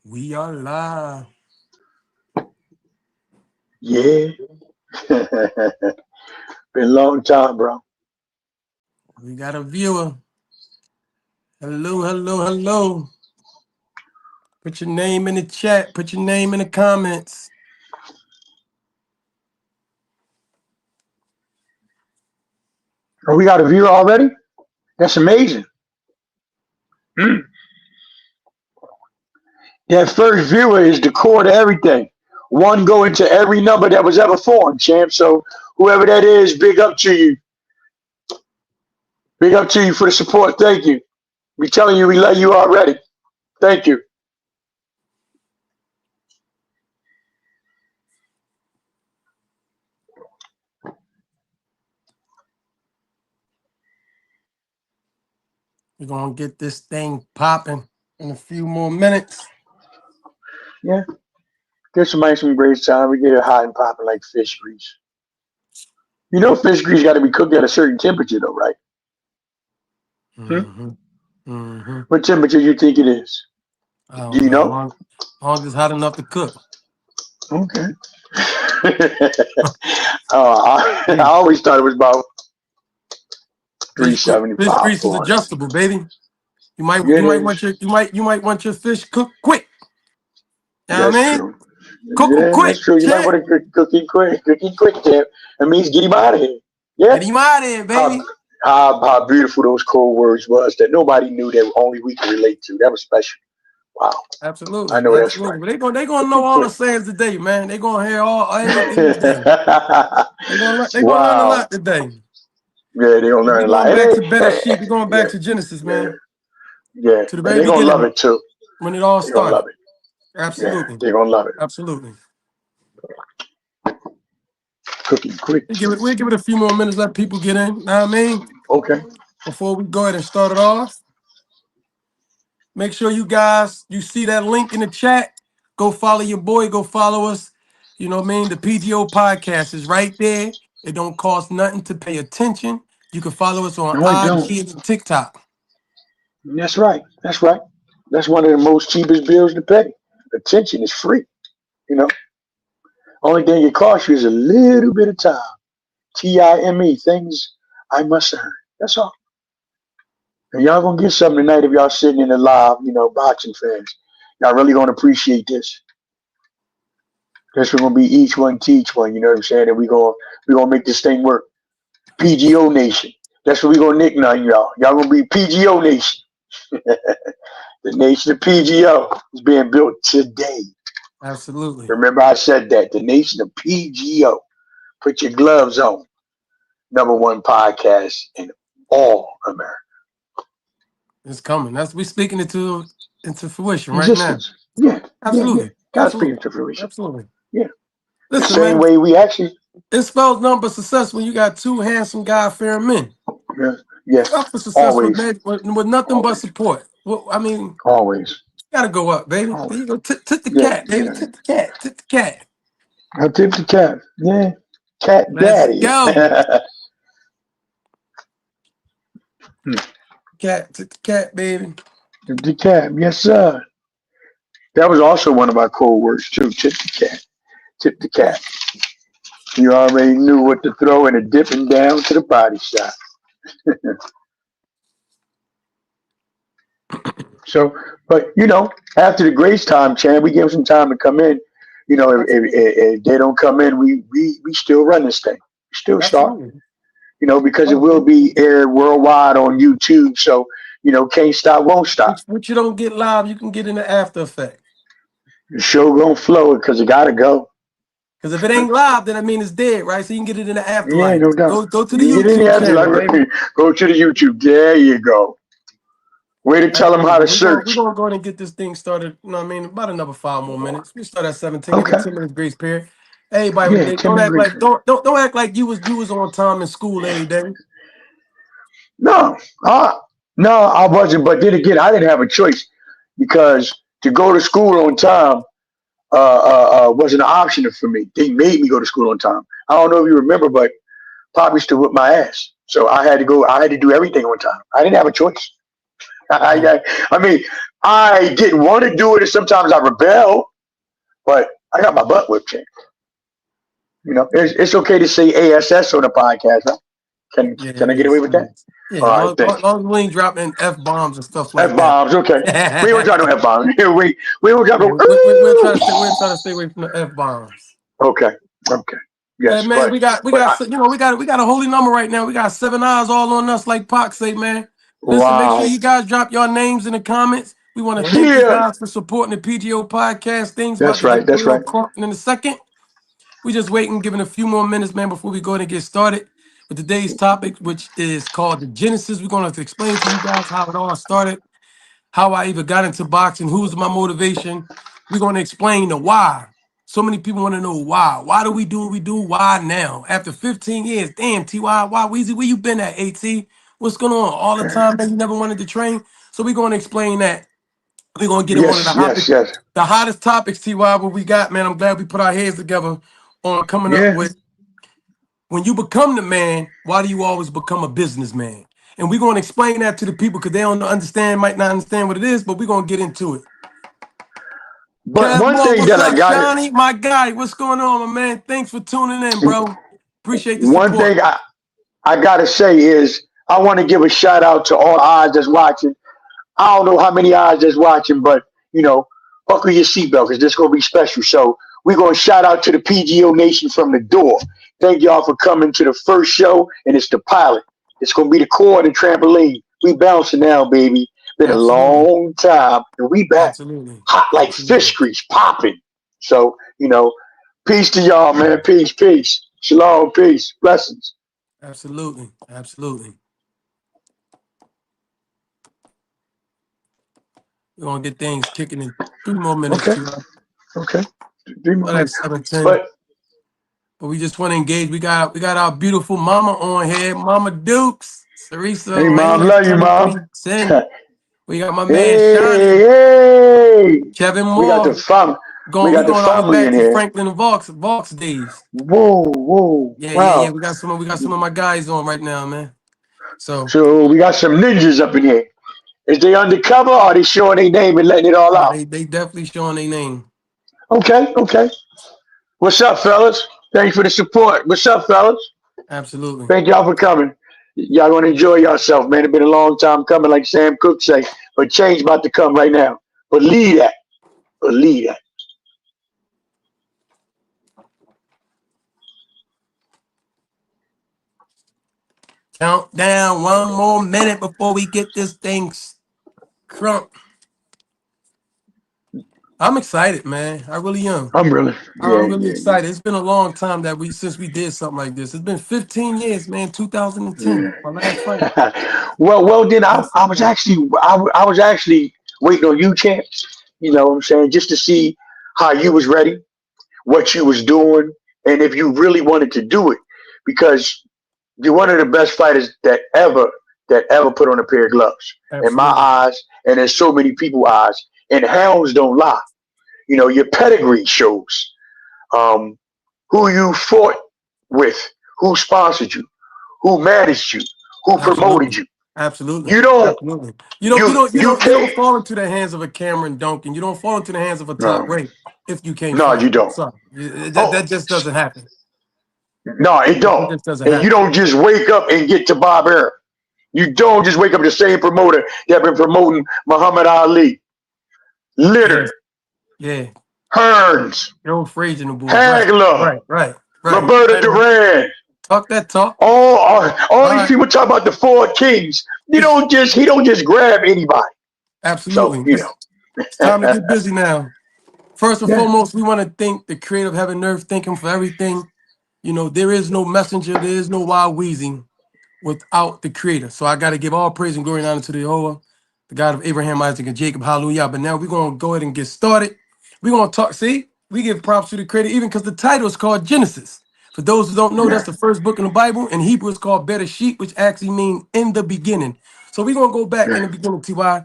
We are live. Yeah. Been a long time, bro. We got a viewer. Hello, hello, hello. Put your name in the chat. Put your name in the comments. Oh, we got a viewer already? That's amazing. Mm. That first viewer is the core to everything. One going to every number that was ever formed, champ. So whoever that is, big up to you. Big up to you for the support. Thank you. We telling you we love you already. Thank you. We're going to get this thing popping in a few more minutes. Yeah. Get somebody some great time. We get it hot and popping like fish grease. You know fish grease got to be cooked at a certain temperature though, right? Hmm? Mm-hmm. Mm-hmm. What temperature you think it is? I Do don't you know. know? Long as it's hot enough to cook. Okay. I Hey, always thought it was about fish 375, grease is 400. adjustable, baby. You Yeah, it might want is. your fish cooked quick. You know what That's I mean? true. Cook them Yeah, quick, that's true. You might champ. want to cook it quick. Cooking quick, Tim. That means get him out of here. Yeah. Get him out of here, How, baby. how beautiful those cold words was that nobody knew that only we could relate to. That was special. Wow. I Absolutely, know that's right. absolutely. But they gonna know Cooking all the quick. sayings today, man. They gonna hear all everything today. They gonna learn a Wow. lot today. Yeah, they gonna We learn a lot. going And back to better sheep. We going yeah, back to Genesis, yeah, man, yeah. to the And very they're gonna love beginning it too. when it all They're gonna love started. it. Yeah, Absolutely, they're gonna love it. absolutely. Cooking quick, Tim. We'll give it a few more minutes. Let people get in. Know what I mean, Okay. before we go ahead and start it off, make sure you see that link in the chat. Go follow your boy. Go follow us. You know what I mean? The PGO podcast is right there. It don't cost nothing to pay attention. You can follow us on No, I don't. IG and TikTok. That's right. That's right. That's one of the most cheapest bills to pay. Attention is free. You know, only thing it costs you is a little bit of time. TIME, things I must earn. That's all. And y'all gonna get something tonight if y'all sitting in the live, boxing fans. Y'all really gonna appreciate this. This we're gonna be each one teach one. You know what I'm saying? And we gonna make this thing work. PGO Nation. That's what we gonna nickname y'all. Y'all gonna be PGO Nation. The nation of PGO is being built today. Absolutely. Remember, I said that. The nation of PGO. Put your gloves on. Number one podcast in all America. It's coming. We speaking it into fruition right now. Existence. Yeah, yeah, yeah. Absolutely. Gotta speak Absolutely. into fruition. Absolutely. Yeah. The Listen, same man, way we actually, it spells nothing but success when you got two handsome God-fearing men. yeah, yes, Up for success always, with nothing but always, support. Well, I mean, always, gotta go up, baby. There always. you go. Tit the Yeah, cat, baby. yeah. Tit the cat. Tit the cat. I tip the cat. Yeah. Cat Let's daddy. go. Cat. Tit the cat, baby. Tip the cat. Yes, sir. That was also one of our code words, too. Tip the cat. Tip the cat. You already knew what to throw and a dipping down to the body shop. So, but after the grace time, Chan, we give them some time to come in. If they don't come in, we still run this thing. We still start. Absolutely. Because it Oh, will be aired worldwide on YouTube. So, can't stop, won't stop. what you don't get live, you can get in the after effect. The show gonna flow because it gotta go. Because if it ain't live, then I mean it's dead, right? So you can get it in the Yeah, afterlife. no doubt. Go to the You get in YouTube the afterlife, channel, baby. go to the YouTube. There you go. Way to tell them how Absolutely. to We're search. gonna go ahead and get this thing started. You know what I mean? About another 5 more minutes. We start at 17. Give it Okay. 10 minutes grace period. Everybody with Yeah, they 10 don't minute act grace like period. don't act like you was on time in school every day. No, no, I wasn't. But then again, I didn't have a choice because to go to school on time wasn't an option for me. They made me go to school on time. I don't know if you remember, but Poppy stood with my ass. So I had to go. I had to do everything on time. I didn't have a choice. Right. I mean, I didn't want to do it, and sometimes I rebel, but I got my butt whipped. It's okay to say ASS on a podcast, right? Yeah, Can it I get is. away with It that? is. Yeah, All as right, long, thank you. as long as we ain't dropping F bombs and stuff like F that. bombs, okay. We don't drop no F bombs. We don't drop Yeah, no. we'll try to Ooh. stay. We'll try to stay away from the F bombs. Okay, okay, Hey yes, man, but we but got I, we got a holy number right now. We got 7 eyes all on us, like Pac say, man. Listen, make sure wow, you guys drop your names in the comments. We want to thank you yeah, guys for supporting the PGO podcast. Things about that's to get right, that's real right. crunk in a second. We just waiting, giving a few more minutes, man, before we go ahead and get started with today's topic, which is called the Genesis. We're going to explain to you guys how it all started, how I even got into boxing, who was my motivation. We're going to explain the why. So many people want to know why. Why do we do what we do? Why now? After 15 years, damn, TY, Y-Weezy, where you been at, AT? What's going on? All the time that you never wanted to train. So we're going to explain that. We're going to get in one of Yes, yes, yes, the hottest topics, TY, what we got, man. I'm glad we put our heads together on coming up yeah. with when you become the man, why do you always become a businessman? And we're going to explain that to the people because they don't understand, might not understand what it is, but we're going to get into it. But Kev one Moore, thing what's that I up, got it. Shawnee? My guy, what's going on, my man? Thanks for tuning in, bro. Appreciate the One support. thing I gotta say is I want to give a shout out to all the eyes that's watching. I don't know how many eyes that's watching, but buckle your seatbelt because this is gonna be special. So we're gonna shout out to the PGO Nation from the door. Thank y'all for coming to the first show, and it's the pilot. It's gonna be the core and the trampoline. We bouncing now, baby. Been a Absolutely. long time, and we back Absolutely. hot like Absolutely. fish grease, popping. So peace to y'all, man. Peace, peace, shalom, peace, blessings. Absolutely. Absolutely. We're going to get things kicking in 3 more minutes, Okay, T. okay, 3 more Well, that's minutes. 7:10. But But we just want to engage. We got our beautiful mama on here, Mama Dukes, Sarisa, hey, mom, Raina, love you, mom. Timothy, Sin. We got my man Hey, Shawnee, hey, Kevin we got the Moore. fam, we We got the going all the way family back in to here. Franklin and Vox days. Whoa, whoa, Yeah, yeah, yeah. wow. We got some of my guys on right now, man. So So we got some ninjas up in here. Is they undercover or are they showing their name and letting it all out? they definitely showing their name. Okay, okay. What's up, fellas? Thanks for the support. What's up, fellas? Absolutely. Thank y'all for coming. Y'all gonna enjoy yourself, man. It's been a long time coming, like Sam Cooke say. But change about to come right now. Believe that. Believe that. Count down 1 more minute before we get this thing crunk. I'm excited, man. I really am. I'm really, yeah, I'm really yeah, excited. It's been a long time that since we did something like this. It's been 15 years, man. yeah. 2010, my last fight. Well, then Last I fight was back. actually, I was actually waiting on you, champ. You know what I'm saying? Just to see how you was ready, what you was doing, and if you really wanted to do it, because you're one of the best fighters that ever put on a pair of gloves in my Absolutely. eyes, and in so many people's eyes. And hounds don't lie. Your pedigree shows um, who you fought with, who sponsored you, who managed you, who promoted Absolutely. you. Absolutely. You don't Absolutely. you You can't. don't fall into the hands of a Cameron Duncan. You don't fall into the hands of a top No, rate if you can't no, fight. you don't. So that Oh, just doesn't happen. no, it It don't. just doesn't And you happen. don't just wake up and get to Bob Arum. You don't just wake up the same promoter that been promoting Muhammad Ali, Yes. Leonard, Yeah. Hearns, Joe Frazier and the boys. Right. Hagler, Right. Right. Right. Roberta Right on. Duran. Talk that talk. All All these right. people talk about the four kings. He don't just grab anybody. So Absolutely. you It's time to get busy now. First and yeah. foremost, we want to thank the creator of heaven and earth. Thank him for everything. There is no messenger, there is no Y-Weezy without the creator. So I got to give all praise and glory and honor to the Jehovah, the God of Abraham, Isaac, and Jacob. Hallelujah. But now we're going to go ahead and get started. We're going to talk. See, we give props to the creator, even because the title is called Genesis. For those who don't know, that's Yeah. the first book in the Bible. In Hebrew, it's called Bereshit, which actually means in the beginning. So we're going to go back in Yeah. the beginning, TY.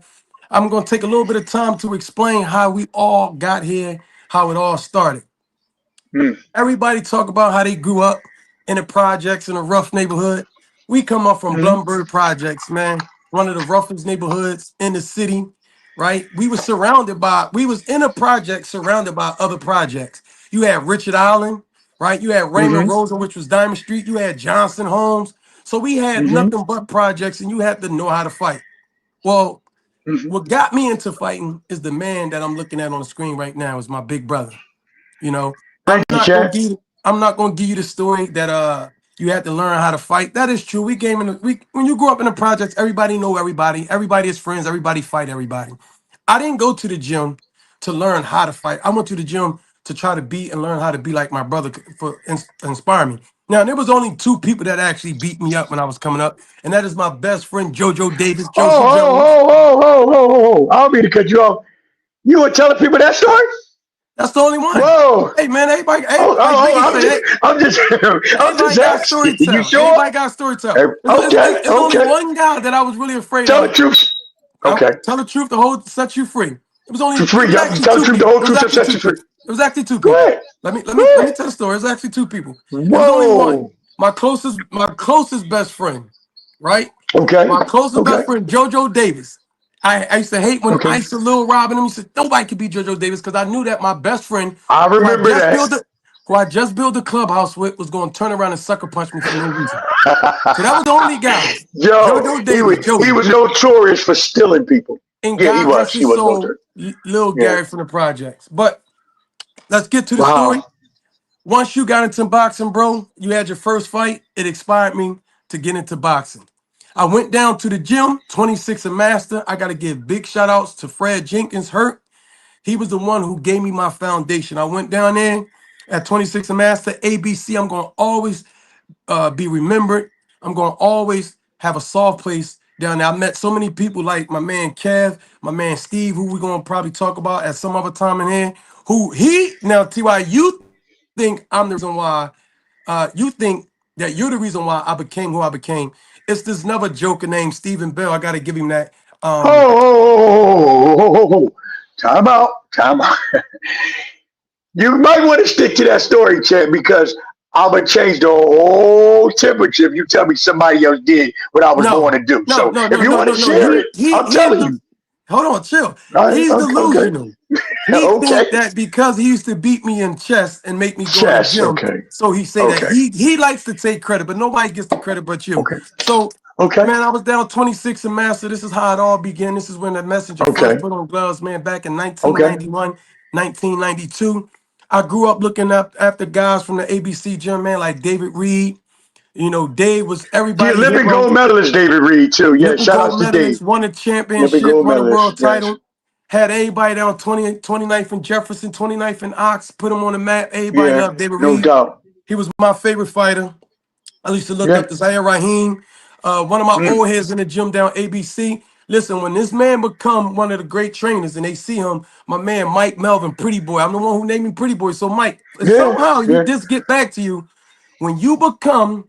I'm going to take a little bit of time to explain how we all got here, how it all started. Mm, Everybody talk about how they grew up in the projects in a rough neighborhood. We come up from mm, Blumberg Projects, man. one of the roughest neighborhoods in the city, right? We was in a project surrounded by other projects. You had Richard Island, right? You had Raymond Mm-hmm. Rosen, which was Diamond Street. You had Johnson Homes. So we had Mm-hmm. nothing but projects, and you had to know how to fight. Well, Mm-hmm. what got me into fighting is the man that I'm looking at on the screen right now is my big brother. You know, Thank you, Chad. I'm not gonna give you the story that you had to learn how to fight. That is true. When you grew up in the projects, everybody know everybody. Everybody is friends. Everybody fight everybody. I didn't go to the gym to learn how to fight. I went to the gym to try to be and learn how to be like my brother inspire me. Now there was only two people that actually beat me up when I was coming up, and that is my best friend JoJo Davis, Josie Jones. I don't mean to cut you off. You were telling people that story? That's the only one. Whoa. Hey man, everybody, like Oh, Biggie I'm said, just, I'm just, I'm everybody just got asking. story You tell. sure? Everybody got story tell. Okay, It's only okay. one guy that I was really afraid Tell the of. truth. I'm Okay. tell the truth, set you free. For It free. was Y'all actually tell the two truth, the people. whole It was truth, shall actually set two you free. people. It was actually two Go people. ahead. Let Go me ahead. tell the story. It was actually two people. It was only one. Whoa. My closest best friend, right? Okay. My closest Okay. best friend, JoJo Davis. I used to hate when I Okay. used to Lil Rob and him. He said nobody could beat JoJo Davis because I knew that my best friend, I who I remember just that. built a, who I just built a clubhouse with, was going to turn around and sucker punch me for no reason. So that was the only guys. Yo, JoJo he Davis, was he Joey, was notorious for stealing people. and Yeah, he God was. rest He his was soul, notorious. Lil Yeah. Gary from the projects. But let's get to the story. Wow. Once you got into boxing, bro, you had your first fight. It inspired me to get into boxing. I went down to the gym, 26 and master. I got to give big shout outs to Fred Jenkins Hurt. He was the one who gave me my foundation. I went down there at 26 and master, ABC. I'm going to always be remembered. I'm going to always have a soft place down there. I met so many people like my man Kev, my man Steve, who we're going to probably talk about at some other time in here. Now, TY, you think I'm the reason why, you think that you're the reason why I became who I became. It's this another joker named Stephen Bell. I got to give him that. Oh, time out. Time out. You might want to stick to that story, Chad, because I'm gonna change the whole temperature if you tell me somebody else did what I was born No, to do. no, So no, if no, you no, want to no, no. share it, I'm He's telling the you. hold on, chill. All right, He's okay, delusional. He okay. think that because he used to beat me in chess and make me go in the Chess. gym, Okay, so he say that okay, he likes to take credit, but nobody gets the credit but you. okay, So, okay, man, I was down 26 in master. This is how it all began. This is when the messenger first okay, put on gloves, man, back in okay. 1991, 1992. I grew up looking up after guys from the ABC gym, man, like David Reed. You know, Dave was The everybody Olympic hero. gold medalist David Reed too. Yeah, Olympic shout gold outs to Dave. medalist, won a Olympic championship, gold won a medalist. world Yes. title, had everybody down 29th in Jefferson, 29th in Ox, put him on the map. Everybody Yeah, loved David no Reed. doubt. He was my favorite fighter. I used to look Yeah. up to Zaire Raheem, one of my Mm. old heads in the gym down ABC. Listen, when this man become one of the great trainers and they see him, my man Mike Melvin, Pretty Boy. I'm the one who named him Pretty Boy. So Mike, Yeah. somehow you Yeah. just get back to you. When you become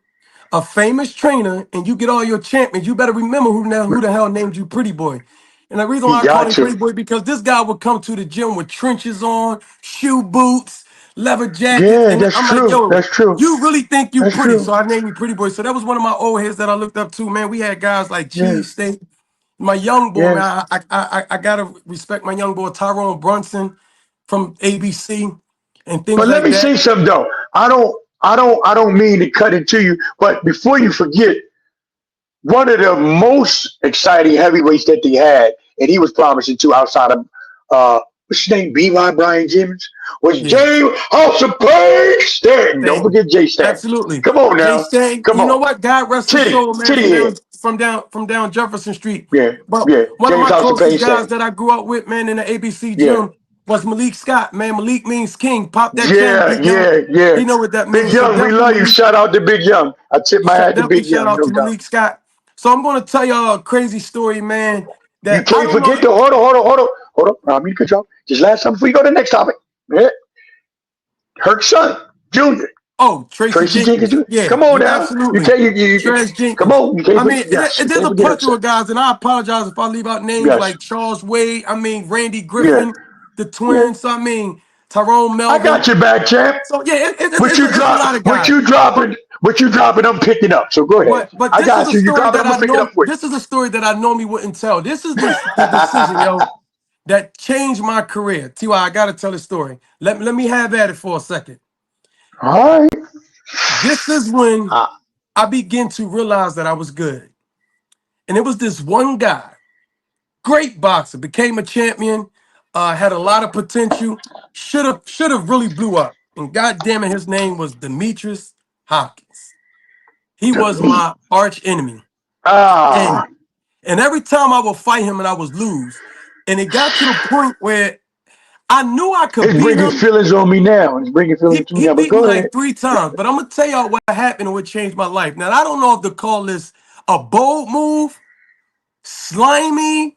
a famous trainer and you get all your champions, you better remember who the hell named you Pretty Boy. And the reason He why I call got him to. Pretty Boy because this guy would come to the gym with trenches on, shoe boots, leather jackets, Yeah, and that's I'm like, true. yo, That's true. you really think you That's pretty? So true. I named you Pretty Boy. So that was one of my old heads that I looked up to. Man, we had guys like Yeah. Cheese State. My young boy, Yes. man, I gotta respect my young boy Tyrone Brunson from ABC and things But let like me that. say something though. I don't mean to cut it to you, but before you forget, one of the most exciting heavyweights that they had, and he was promising to outside of what's his name, B.Y. Brian Jimmins, was Yeah. James House of Pain Stanton. Don't Stanton. forget Jay Stanton. Absolutely. Come on Jay now. Stanton, Come you know on. what? God rest his Titty. soul, man, Titty head. from down Jefferson Street. Yeah. But Yeah. one of James my House of Pain closest guys Stanton. that I grew up with, man, in the ABC Yeah. gym was Malik Scott. Man, Malik means king. Pop that chain, Yeah, Big Young. yeah, yeah. He know what that Big means. So Young, we definitely love you. Malik, Shout out to Big Young. I tip my hat to definitely Big shout Young, out no to doubt. Malik Scott. So I'm gonna tell y'all a crazy story, man. You That I can't don't know forget that. the hold on. I mean, good job. Just last time before you go to the next topic. Yeah. Herc's son, Junior. Oh, Tracy Tracy Jenkins Jenkins. Jr. Yeah, Come on you now. You absolutely. can't you Trash come Jenkins. on. You can't I mean, yes, you there's can't a forget her plethora son. of guys, and I apologize if I leave out names Yes. like Charles Wade. I mean, Randy Yeah. Griffin, the Yeah. twins. I mean, Tyrone I got Melvin. your back, champ. So yeah, What you it's a drop? lot of guys. What you dropping? I'm picking up. So go ahead. But I this is got a you. You story drop it. that I'm I gonna pick it know. up for you. This is a story that I normally wouldn't tell. This is the decision, yo, that changed my career. Ty, I gotta tell the story. Let me have at it for a second. All right. This is when Uh, I began to realize that I was good, and it was this one guy, great boxer, became a champion, had a lot of potential, should have really blew up, and God damn it, his name was Demetrius Hopkins. He was Delete. my arch enemy. Ah, And And every time I would fight him and I would lose. And it got to the point where I knew I could it's beat bringing him. feelings on me now. It's bringing feelings to me He now. But beat me go like ahead. 3 times. But I'm gonna tell y'all what happened and what changed my life. Now I don't know if to call this a bold move, slimy,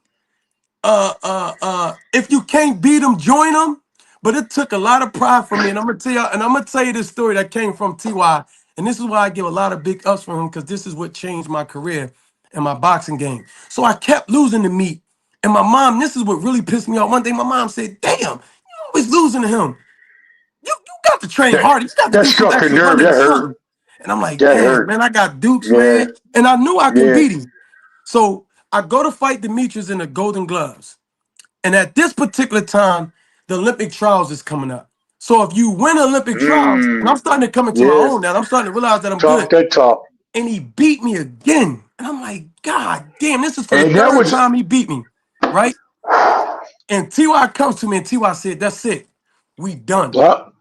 if you can't beat them, join them. But it took a lot of pride from me, and I'm gonna tell you this story that came from Ty, and this is why I give a lot of big ups for him because this is what changed my career and my boxing game. So I kept losing the meat, and my mom, this is what really pissed me off. One day, my mom said, "Damn, you always losing to him. You got to train That harder. You got to that do some struck a extra nerve. running or That hurt. something." And I'm like, That "Dang, hurt. man, I got Dukes, Yeah. man," and I knew I can Yeah. beat him. So I go to fight Demetrius in the Golden Gloves. And at this particular time, the Olympic trials is coming up. So if you win Olympic trials, and I'm Mm. starting to come into my Yeah. own now, I'm starting to realize that I'm Talk good. that talk. And he beat me again. And I'm like, God damn, this is for the And that third was. time he beat me. Right? And TY comes to me and TY said, that's it. We done. Yup.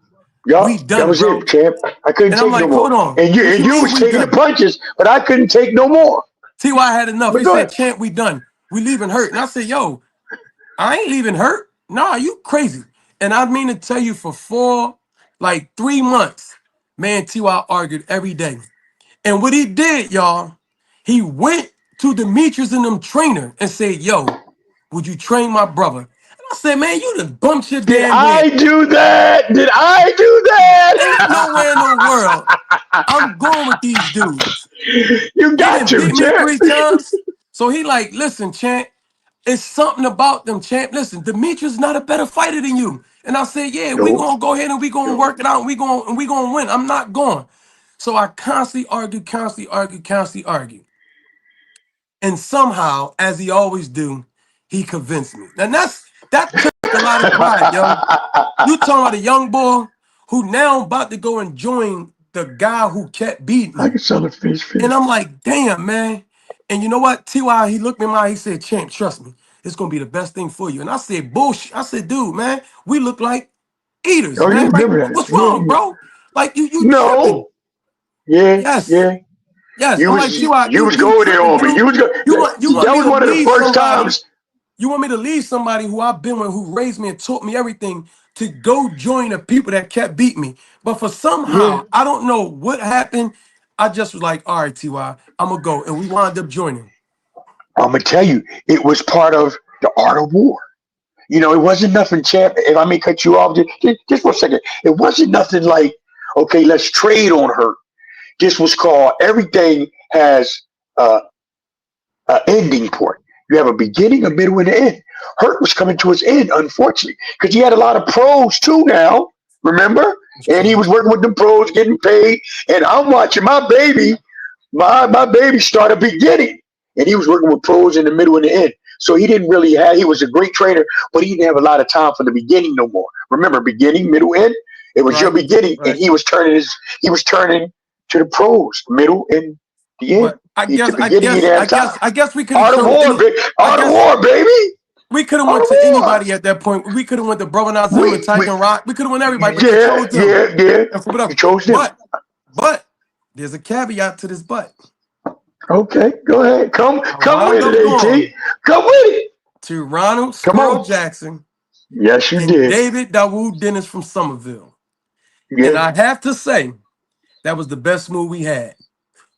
We Yup. That done, was it, bro. champ. I couldn't And I'm take no like, more. hold on. And What you you mean was we taking the done? punches, but I couldn't take no more. TY had enough. But He go said, ahead. champ, we done. We leaving hurt. And I said, yo, I ain't leaving hurt. Nah, you crazy. And I mean to tell you for like 3 months, man, T.Y. argued every day. And what he did, y'all, he went to Demetrius and them trainer and said, yo, would you train my brother? And I said, man, you done bumped your Did damn head. I do that? Did I do Ain't nowhere in the world that? I'm going with these dudes. You He got didn't to, beat me champ. 3 times. So he like, listen, champ, it's something about them, champ. Listen, Demetrius not a better fighter than you. And I said, yeah, we No, gonna go ahead and we gonna no. work it out. And we gonna win. I'm not going. So I constantly argue, constantly argue, constantly argue. And somehow, as he always do, he convinced me. And that took a lot of pride, yo. You talking about a young boy who now about to go and join the guy who kept beating I me. can sell a fish. And I'm like, damn, man. And you know what? T.Y., he looked me in my eye, he said, champ, trust me, it's gonna be the best thing for you. And I said, bullshit. I said, dude, man, we look like eaters, Oh, you man. Like, remember that? what's Yeah, wrong, yeah. bro? Like you tripping. No. Yeah, Yes. yeah. Yes. You I'm was like, T.Y., you was you going there tripping, on me. dude. You was go, You want that me was to one of the leave first somebody. times. You want me to leave somebody who I've been with, who raised me and taught me everything, to go join the people that kept beating me. But for Yeah. somehow, I don't know what happened. I just was like, all right, T.Y., I'm gonna go. And we wound up joining. I'm gonna tell you, it was part of the art of war. You know, it wasn't nothing, champ. If I may cut you off just for a second, it wasn't nothing like, okay, let's trade on her. This was called everything has uh, an ending point. You have a beginning, a middle, and an end. Hurt was coming to his end, unfortunately, because he had a lot of pros too now. Remember, It's and he true. was working with the pros, getting paid. And I'm watching my baby start a beginning, and he was working with pros in the middle and the end. So he didn't really have. He was a great trainer, but he didn't have a lot of time for the beginning no more. Remember, beginning, middle, end. It was your Right, beginning, and right. he was turning to the pros, middle, and the end. But I At the guess, I beginning, he guess, didn't I have time. guess, I guess we could have Art of chose war, any. baby. I Art of guess war, baby. we could have Art went of to war. anybody at that point. We could have went to Brother Nazim and We Tyson Rock. We could have went everybody, but you yeah, chose them. yeah, yeah. And for You whatever. chose them. But there's a caveat to this but. Okay, go ahead. I Come wound with up it, AT. going Come with it. to Ronald Come Squirrel on. Jackson Yes, you and did. David Dawood Dennis from Somerville. And Yeah. I have to say, that was the best move we had.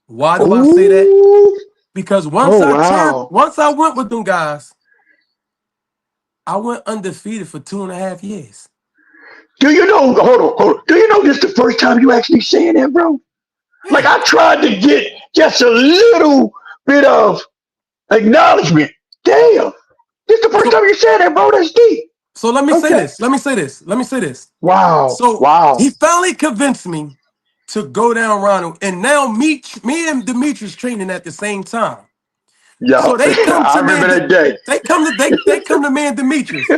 Why do I say that? Ooh. Because Oh wow. once I went with them guys, I went undefeated for 2.5 years. Do you know? Hold on. Do you know this is the first time you actually saying that, bro? Like Yeah. I tried to get just a little bit of acknowledgement. Damn. This is the first So time you said that, bro. That's deep. So let me say Okay. this. Let me say this. Let me say this. Wow. So Wow. he finally convinced me to go down Ronald, and now me and Demetrius training at the same time. Yeah. So they come I to remember man, that day. they come to man Demetrius.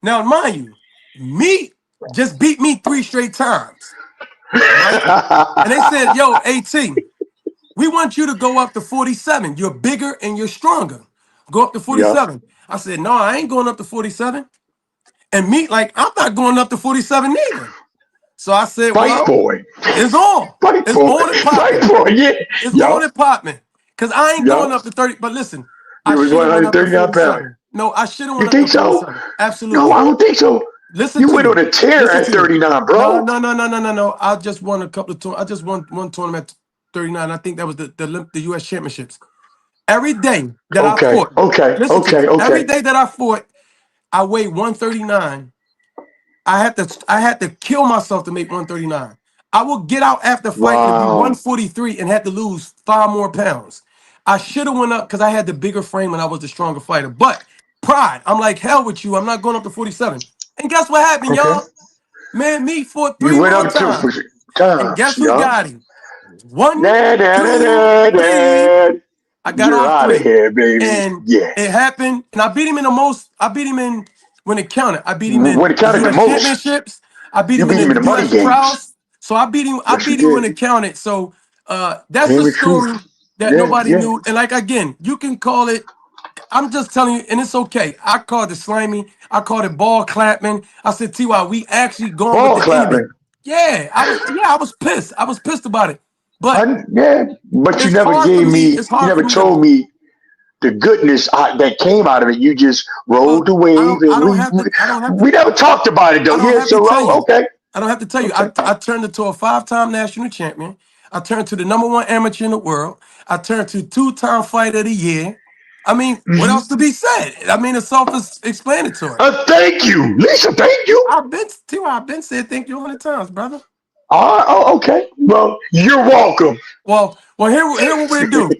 Now, mind you, me just beat me 3 straight times, right? And they said, "Yo, At, we want you to go up to 47. You're bigger and you're stronger. Go up to Yeah. 47." I said, "No, I ain't going up to 47." And me, like, I'm not going up to 47 either. So I said, Fight "Well, for it. it's on. Fight It's for on and it. Fight popping. for it. Yeah. It's on Yup. and popping. Cause I ain't going Yup. up to 30. But listen, I You was should have went up to 139 pounds. 47. No, I should have You went up think to so? 47. No, I Absolutely. don't think so. Listen You to went on me. a tear Listen at to me. 39, No, bro. no, no, no, no, no, no. I just won a couple of tournaments. I just won one tournament at 39. I think that was the US championships. Every day that I Okay. fought, Okay. listen to Okay. me. Every Okay. day that I fought, I weighed 139. I had to kill myself to make 139. I would get out after fighting to be Wow. 143 and had to lose 5 more pounds. I should have went up because I had the bigger frame and I was the stronger fighter. But pride, I'm like, hell with you. I'm not going up to 47. And guess what happened, Okay. y'all? Man, me fought You three went more up to times. And times. guess who Yup. got him? One, Nah, nah, nah, two, nah, three. nah. I got You're all out of three. here, baby. And Yeah. it happened. And I beat him in I beat him in when it counted. I beat him When in it the counted the US most, championships. I beat you him in beat him in the the money US games. trials. So I Yes, you beat him when did. it counted. So that's Tell a me the truth. story that Yeah, nobody yeah. knew. And like again, you can call it, I'm just telling you, and it's okay. I called it slimy. I called it ball clapping. I said, TY, we actually going with Ball the enemy. clapping. Yeah, I was pissed. I was pissed about it. But Yeah, but you it's never hard for gave me. me, It's you hard for never me to told me the goodness that came out of it. You just well, rolled the wave, I and don't we have we, to I don't have to we never talked about it though. I don't Yeah, have to so tell you. okay, I don't have to tell you. okay. I turned into a 5-time national champion. I turned to the #1 amateur in the world. I turned to 2-time fighter of the year. I mean, what else to be said? I mean, it's self-explanatory. Thank you, Lisa. Thank you. I've been said thank you 100 times, brother. Oh, okay. Well, you're welcome. Well, here what we do.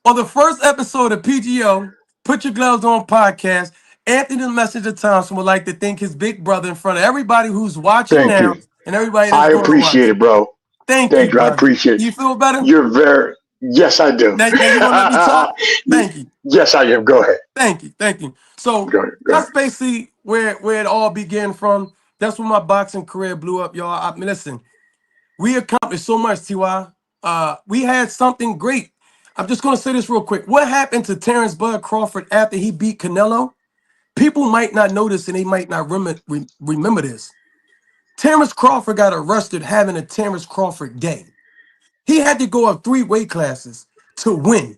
On the first episode of PGO, Put Your Gloves On podcast, Anthony the Messenger Thompson would like to thank his big brother in front of everybody who's watching Thank now you. and everybody that's I going to appreciate watch. it, bro. Thank you, Thank you. I brother. appreciate it. You feel better? You're very. Yes, I do. Now you gonna let me talk? Thank you. Yes, I am. Go ahead. Thank you. Thank you. So Go ahead. Go ahead. that's basically where it all began from. That's when my boxing career blew up, y'all. I mean, listen, we accomplished so much, TY. We had something great. I'm just gonna say this real quick. What happened to Terrence Bud Crawford after he beat Canelo? People might not notice and they might not remember this. Terrence Crawford got arrested having a Terrence Crawford day. He had to go up 3 weight classes to win.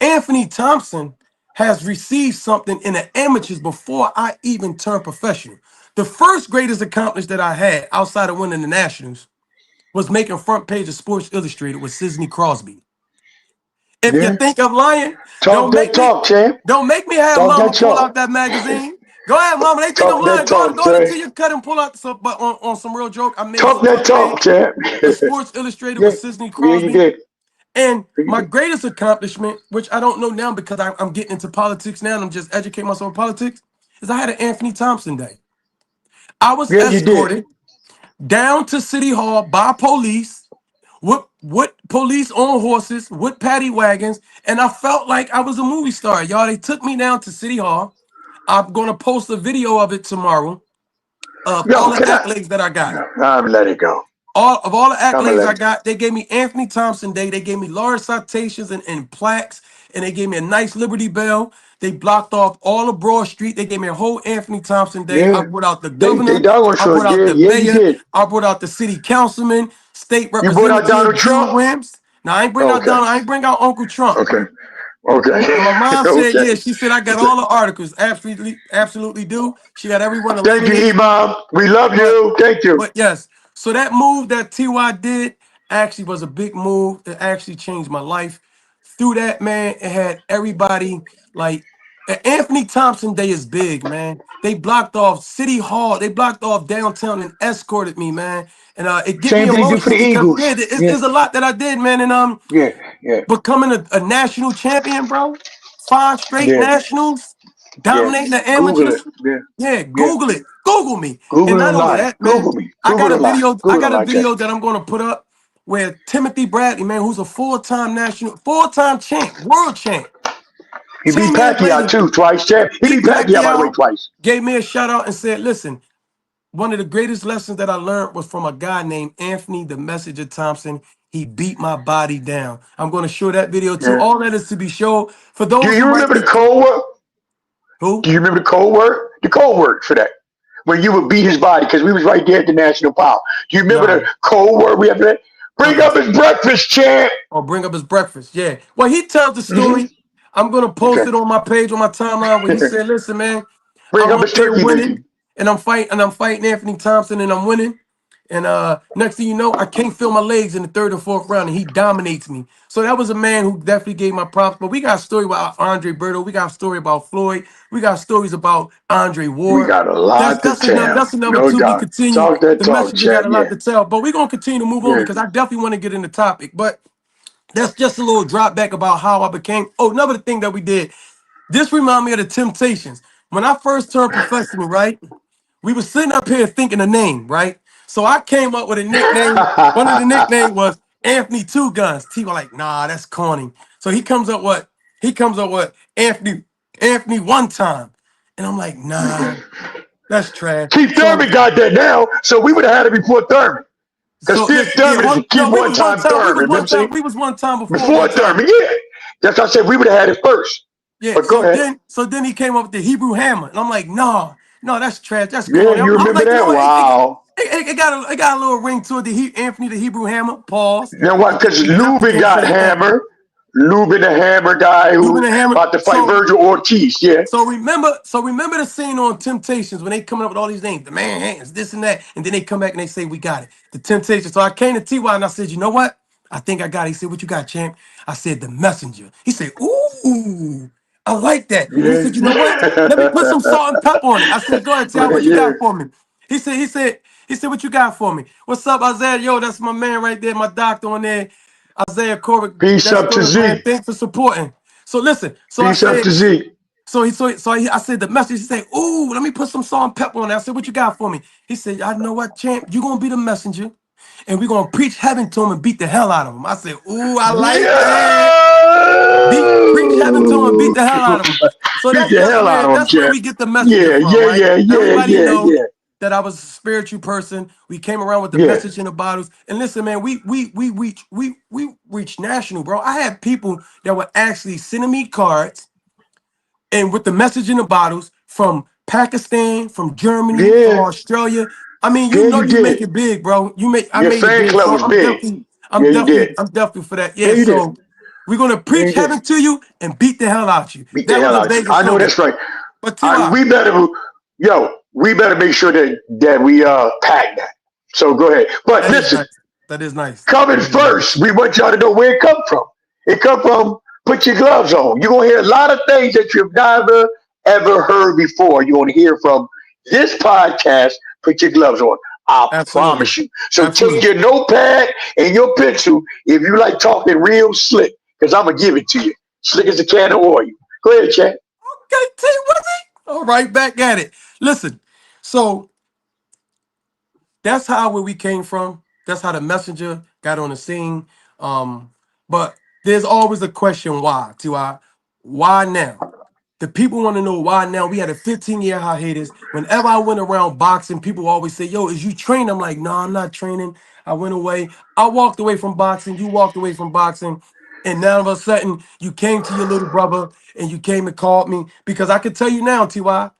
Anthony Thompson has received something in the amateurs before I even turned professional. The first greatest accomplishment that I had outside of winning the nationals was making front page of Sports Illustrated with Sidney Crosby. If you Yeah. think I'm lying, Talk don't that make me talk, champ. don't make me have Talk mama that pull talk. out that magazine. Go ahead, mama. They think I'm Talk that lying. talk, Go champ. into your cut and pull out some but on some real joke. I made Talk that front talk, page champ. of Sports Illustrated Yeah. with Sidney Yeah, you Crosby. did. And Yeah, you my did. greatest accomplishment, which I don't know now because I'm getting into politics now and I'm just educating myself on politics, is I had an Anthony Thompson day. I was Yeah, you did. escorted down to City Hall by police with police on horses, with paddy wagons, and I felt like I was a movie star. Y'all, they took me down to City Hall. I'm gonna post a video of it tomorrow of all Yo, the can I? accolades that I got. I'm let it go. All the I'm gonna accolades let I it. got, they gave me Anthony Thompson Day. They gave me large citations and plaques, and they gave me a nice Liberty Bell. They blocked off all of Broad Street. They gave me a whole Anthony Thompson Day. I Yeah, brought out the they governor. done one I for brought it. out Yeah, the yeah, you mayor. did. I brought out the city councilman, state You brought out Donald representative Jude Trump. Williams. Now Okay, I ain't bring out Uncle Trump. okay, okay, And my mom said, okay. yeah, she said I got all the articles. Absolutely do. She got every one of Thank you, laminated. Imam. We love But you. Thank you. but yes, so that move that TY did actually was a big move. It actually changed my life. Through that, man, it had everybody like Anthony Thompson Day is big, man. They blocked off City Hall, they blocked off downtown and escorted me, man. And it get me Same thing they do for emotional the because yeah, Eagles. Yeah, it's a lot that I did, man. And yeah, yeah, becoming a national champion, bro. 5 straight yeah. nationals. Yeah. dominating the Google amateurs. it. Yeah. Yeah, Yeah. Google it. Google me. And Google not don't only lie. that, man, Google me. Google don't lie. I Google don't got a lie, Jay. video that I'm gonna put up where Timothy Bradley, man, who's a four-time champ, world champ, He 10 beat years Pacquiao later, too twice, champ. He beat beat Pacquiao, by the way, Pacquiao, twice. gave me a shout out and said, listen, one of the greatest lessons that I learned was from a guy named Anthony the Messenger Thompson. He beat my body down. I'm going to show that video too. Yeah. All that is to be shown for Do those who you might remember the be code word? who? Do you remember the code word? The code word for that. When you would beat his body, because we was right there at the National Power. Do you remember Nah. the code word we had for that? Bring Uh-uh. up his breakfast, champ. Or bring up his breakfast. Yeah. Well, he tells the Mm-hmm. story. I'm gonna post Okay. it on my page on my timeline where he said, "Listen, man, Bring I'm up up his there turkey winning, bacon. and I'm fighting Anthony Thompson, and I'm winning. And next thing you know, I can't feel my legs in the third and fourth round, and he dominates me. So that was a man who definitely gave my props. But we got a story about Andre Berto. We got a story about Floyd. We got stories about Andre We Ward. got a lot to tell. That's another No two. We doubt. continue. Talk that The talk, messenger got champ. a lot Yeah. to tell, but we're gonna continue to move on Yeah. because I definitely want to get in the topic. But that's just a little drop back about how I became. Oh, another thing that we did. This remind me of the Temptations. When I first turned professional, right? We were sitting up here thinking a name, right? So I came up with a nickname. One of the nicknames was Anthony Two Guns. T was like, nah, that's corny. So he comes up with Anthony One Time. And I'm like, nah, that's trash. Keith Thurman got that now, so we would have had it before Thurman. Because So Steve listen, yeah, Thurman is a key we was one one-time time, Thurman. Remember saying? we was one time before Before one time. Thurman, yeah. That's why I said we would have had it first. Yeah, But go ahead. so then he came up with the Hebrew hammer, and I'm like, no, no, that's trash, that's Yeah, corny. you I'm remember like, you know that? what? Wow. It got a little ring to it. Anthony the Hebrew hammer. Pause. You know what? Because We definitely Lubin can't got say that. Hammer. Lubin the Hammer guy Lubin who the hammer. about to fight Virgil Ortiz. Yeah. So remember the scene on Temptations when they coming up with all these names, the Manhattans, this and that, and then they come back and they say we got it, the Temptations. So I came to Ty and I said, you know what? I think I got it. He said, what you got, champ? I said, the messenger. He said, ooh, I like that. And he Yeah. said, you know what? Let me put some salt and pepper on it. I said, go ahead, Ty, what you Yeah. got for me? He said, what you got for me? What's up, Isaiah? Yo, that's my man right there, my doctor on there, Isaiah Corbett. Peace That's up to good, man. Zeke. Thanks for supporting. So listen, Peace up to Zeke. I said the message. He said, "Ooh, let me put some salt and pepper on that." I said, "What you got for me?" He said, "I know what, champ. You gonna be the messenger, and we gonna preach heaven to him and beat the hell out of him." I said, "Ooh, I like that. Preach heaven to him and beat Yo! the hell out of him." So Beat the hell out of him, that's where champ. we get the messenger Yeah, from, yeah, right? yeah, yeah, Everybody yeah, know yeah. that I was a spiritual person. We came around with the Yeah. message in the bottles. And listen, man, we reached national, bro. I had people that were actually sending me cards and with the message in the bottles from Pakistan, from Germany, from Yeah. Australia. I mean, you Yeah, know you you make did. it big, bro. I Your made it fan big. club So was big. Yeah, you did. I'm definitely for that. Yeah, Yeah, you did. so we're gonna Yeah, preach you did. heaven to you and beat the hell out you. Beat the That was hell a out you. Vegas I know slogan. that's right. But T.Y., We better, we better make sure that we pack that. So go ahead. But that is listen, nice. That is nice. coming That is nice. first, we want y'all to know where it come from. It come from put your gloves on. You're gonna hear a lot of things that you've never ever heard before. You're gonna hear from this podcast. Put your gloves on. I Absolutely. promise you. So take Absolutely. your notepad and your pencil if you like talking real slick, because I'm gonna give it to you. Slick as a can of oil. Go ahead, Chad. Okay, T-Wizzy. All right, back at it. Listen, so that's how where we came from. That's how the messenger got on the scene. But there's always a question why, T.Y. Why now? The people want to know why now. We had a 15-year hiatus. Whenever I went around boxing, people always say, yo, is you training? I'm like, no, I'm not training. I went away. I walked away from boxing. You walked away from boxing. And now all of a sudden, you came to your little brother and you came and called me. Because I can tell you now, Ty,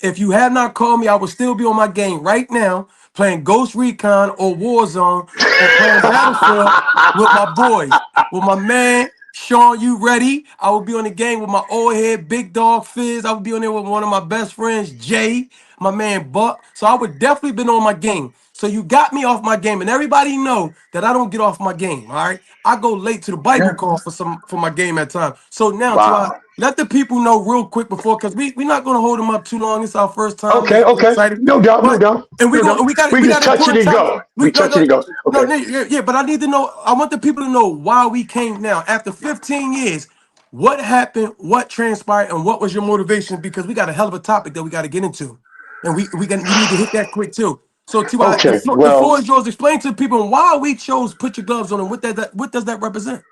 if you had not called me, I would still be on my game right now, playing Ghost Recon or Warzone or playing Battlefield with my boys, with my man Sean. You ready? I would be on the game with my old head Big Dog Fizz. I would be on there with one of my best friends, Jay, my man Buck. So I would definitely been on my game. So you got me off my game, and everybody know that I don't get off my game. All right, I go late to the Bible Yeah. call for my game at times. So now, Ty, Wow. let the people know real quick before, because we're not gonna hold them up too long. It's our first time. Okay, We're okay. excited, No doubt, no but doubt, and no doubt. We we just got touch it important and topic. go. We touch it and go. Okay. Yeah, yeah. But I need to know. I want the people to know why we came now after 15 years. What happened? What transpired? And what was your motivation? Because we got a hell of a topic that we got to get into, and we need to hit that quick too. So Ty, Okay, the floor well, is yours. Explain to people why we chose "Put Your Gloves On" and what does that represent?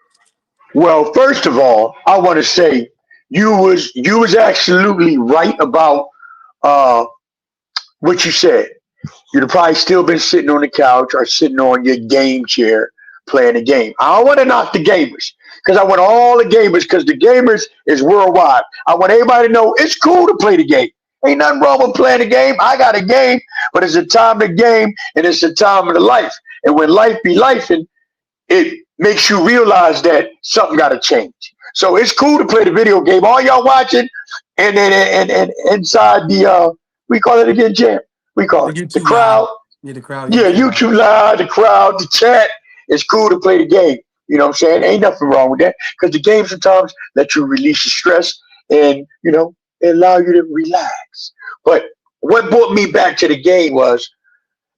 first of all, I want to say you was absolutely right about uh, what you said. You'd have probably still been sitting on the couch or sitting on your game chair playing a game. I don't want to knock the gamers because I want all the gamers because the gamers is worldwide. I want everybody to know it's cool to play the game. Ain't nothing wrong with playing the game. I got a game, but it's a time to game and it's a time of the life. And when life be life, and it makes you realize that something got to change. So it's cool to play the video game. All y'all watching, and inside the we call it again, Jam. We call The it the YouTube live. crowd. Yeah, the crowd Yeah, YouTube live. YouTube live, the crowd, the chat. It's cool to play the game. You know what I'm saying? Ain't nothing wrong with that because the game sometimes let you release your stress and it allow you to relax. But what brought me back to the game was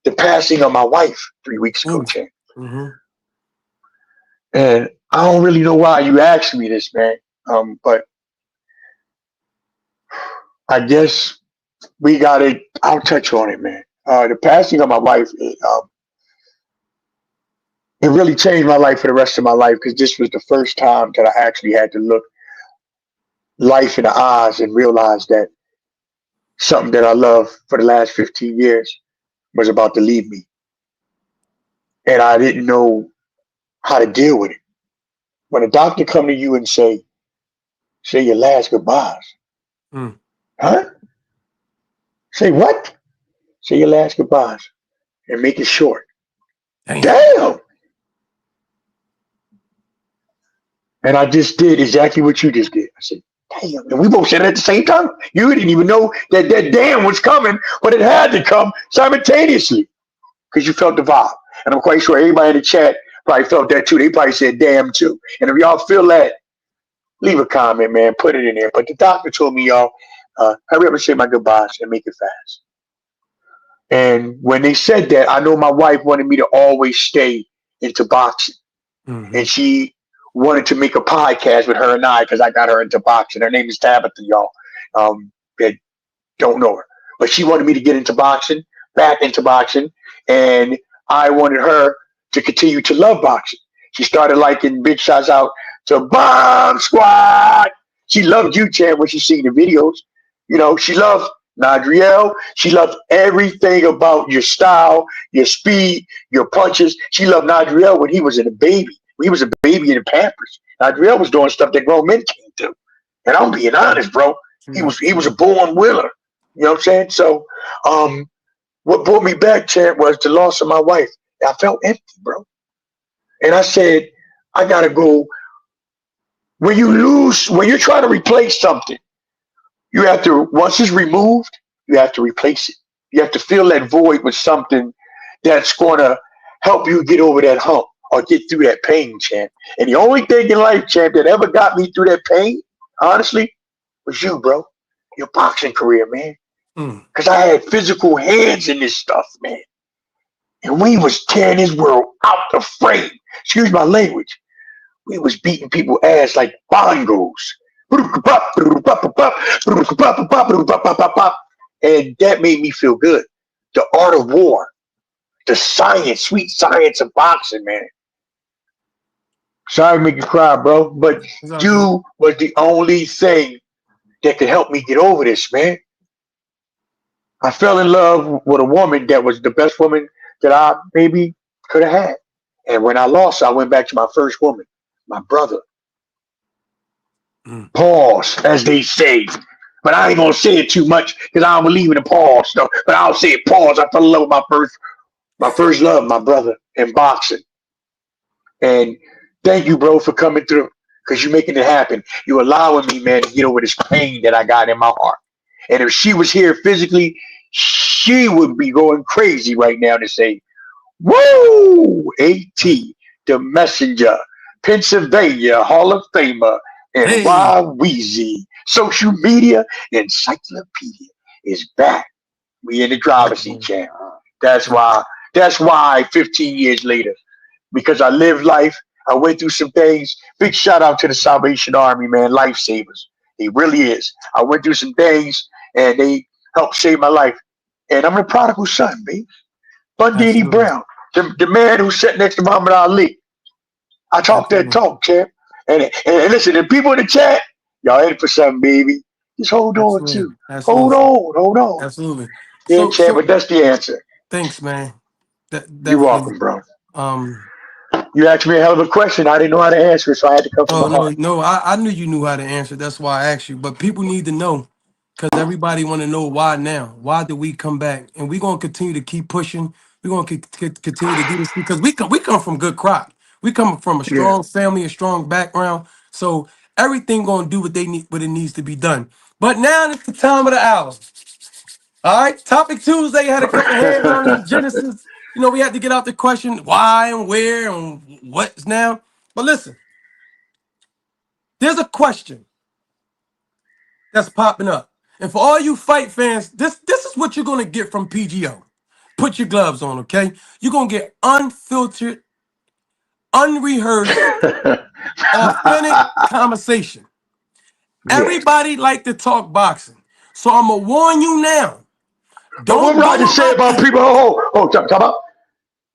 the passing of my wife 3 weeks ago, Ooh. Jam. Mm-hmm. And I don't really know why you asked me this, man. But I guess we got it. I'll touch on it, man. The passing of my wife, it really changed my life for the rest of my life because this was the first time that I actually had to look life in the eyes and realize that something that I love for the last 15 years was about to leave me. And I didn't know how to deal with it. When a doctor come to you and say your last goodbyes, Mm. huh? Say what? Say your last goodbyes and make it short. Damn. Damn. And I just did exactly what you just did. I said, damn. And we both said it at the same time. You didn't even know that that damn was coming, but it had to come simultaneously because you felt the vibe. And I'm quite sure everybody in the chat probably felt that too. They probably said damn too. And if y'all feel that, leave a comment, man. Put it in there. But the doctor told me, y'all, hurry up and say my goodbyes and make it fast. And when they said that, I know my wife wanted me to always stay into boxing. Mm-hmm. And she wanted to make a podcast with her and I because I got her into boxing. Her name is Tabitha, y'all. That don't know her, but she wanted me to get into boxing, back into boxing, and I wanted her to continue to love boxing. She started liking Big Shots Out to Bomb Squad. She loved you, Chad, when she seen the videos. She loved Nadriel. She loved everything about your style, your speed, your punches. She loved Nadriel when he was in a baby. When he was a baby in the Pampers. Nadriel was doing stuff that grown men can't do. And I'm being honest, bro. He was a born winner. You know what I'm saying? So, what brought me back, Chad, was the loss of my wife. I felt empty, bro. And I said, I gotta go. When you're trying to replace something, you have to, once it's removed, you have to replace it. You have to fill that void with something that's gonna help you get over that hump or get through that pain, champ. And the only thing in life, champ, that ever got me through that pain, honestly, was you, bro. Your boxing career, man. Mm. Because I had physical hands in this stuff, man. And we was tearing this world out the frame. Excuse my language. We was beating people ass like bongos. And that made me feel good. The art of war, the science, sweet science of boxing, man. Sorry to make you cry, bro, but It's all good. you was the only thing that could help me get over this, man. I fell in love with a woman that was the best woman that I maybe could have had. And when I lost, I went back to my first woman, my brother. Mm. Pause, as they say. But I ain't gonna say it too much because I don't believe in the pause stuff. But I'll say it. Pause. I fell in love with my first love, my brother, in boxing. And thank you, bro, for coming through because you're making it happen. You allowing me, man, to get over this pain that I got in my heart. And if she was here physically, she would be going crazy right now to say, "Woo! Right. AT, the messenger, Pennsylvania Hall of Famer, and Hey. Y-Weezy, social media encyclopedia is back. We in the driver's seat, Right. champ. That's Right. why. That's why. 15 years later, because I lived life. I went through some things. Big shout out to the Salvation Army, man, lifesavers. He really is. I went through some things, and they helped save my life. And I'm the prodigal son, baby. Bundini Absolutely. Brown, the man who sat next to Muhammad Ali. I talk that Absolutely. talk, champ. And listen, the people in the chat, y'all in for something, baby. Just hold on, Absolutely. too. Hold Absolutely. on, hold on. Absolutely. Yeah, So champ, but that's the answer. thanks, man. You're Definitely. welcome, bro. Um You asked me a hell of a question. I didn't know how to answer it, so I had to come from Oh my no, heart. no, I knew you knew how to answer. That's why I asked you. But people need to know because everybody want to know why now. Why did we come back? And we're gonna continue to keep pushing. We're gonna continue to do this because we come from good crop. We come from a Yeah. strong family, a strong background. So everything gonna do what it needs to be done. But now it's the time of the hour. All right, topic Tuesday had a couple headlines in Genesis. We had to get out the question why and where and what's now. But listen, there's a question that's popping up. And for all you fight fans, this is what you're gonna get from PGO. Put your gloves on, okay? You're gonna get unfiltered, unrehearsed, authentic conversation. Yeah. Everybody like to talk boxing. So I'm gonna warn you now. But what Don't Roger go said about about people, talk about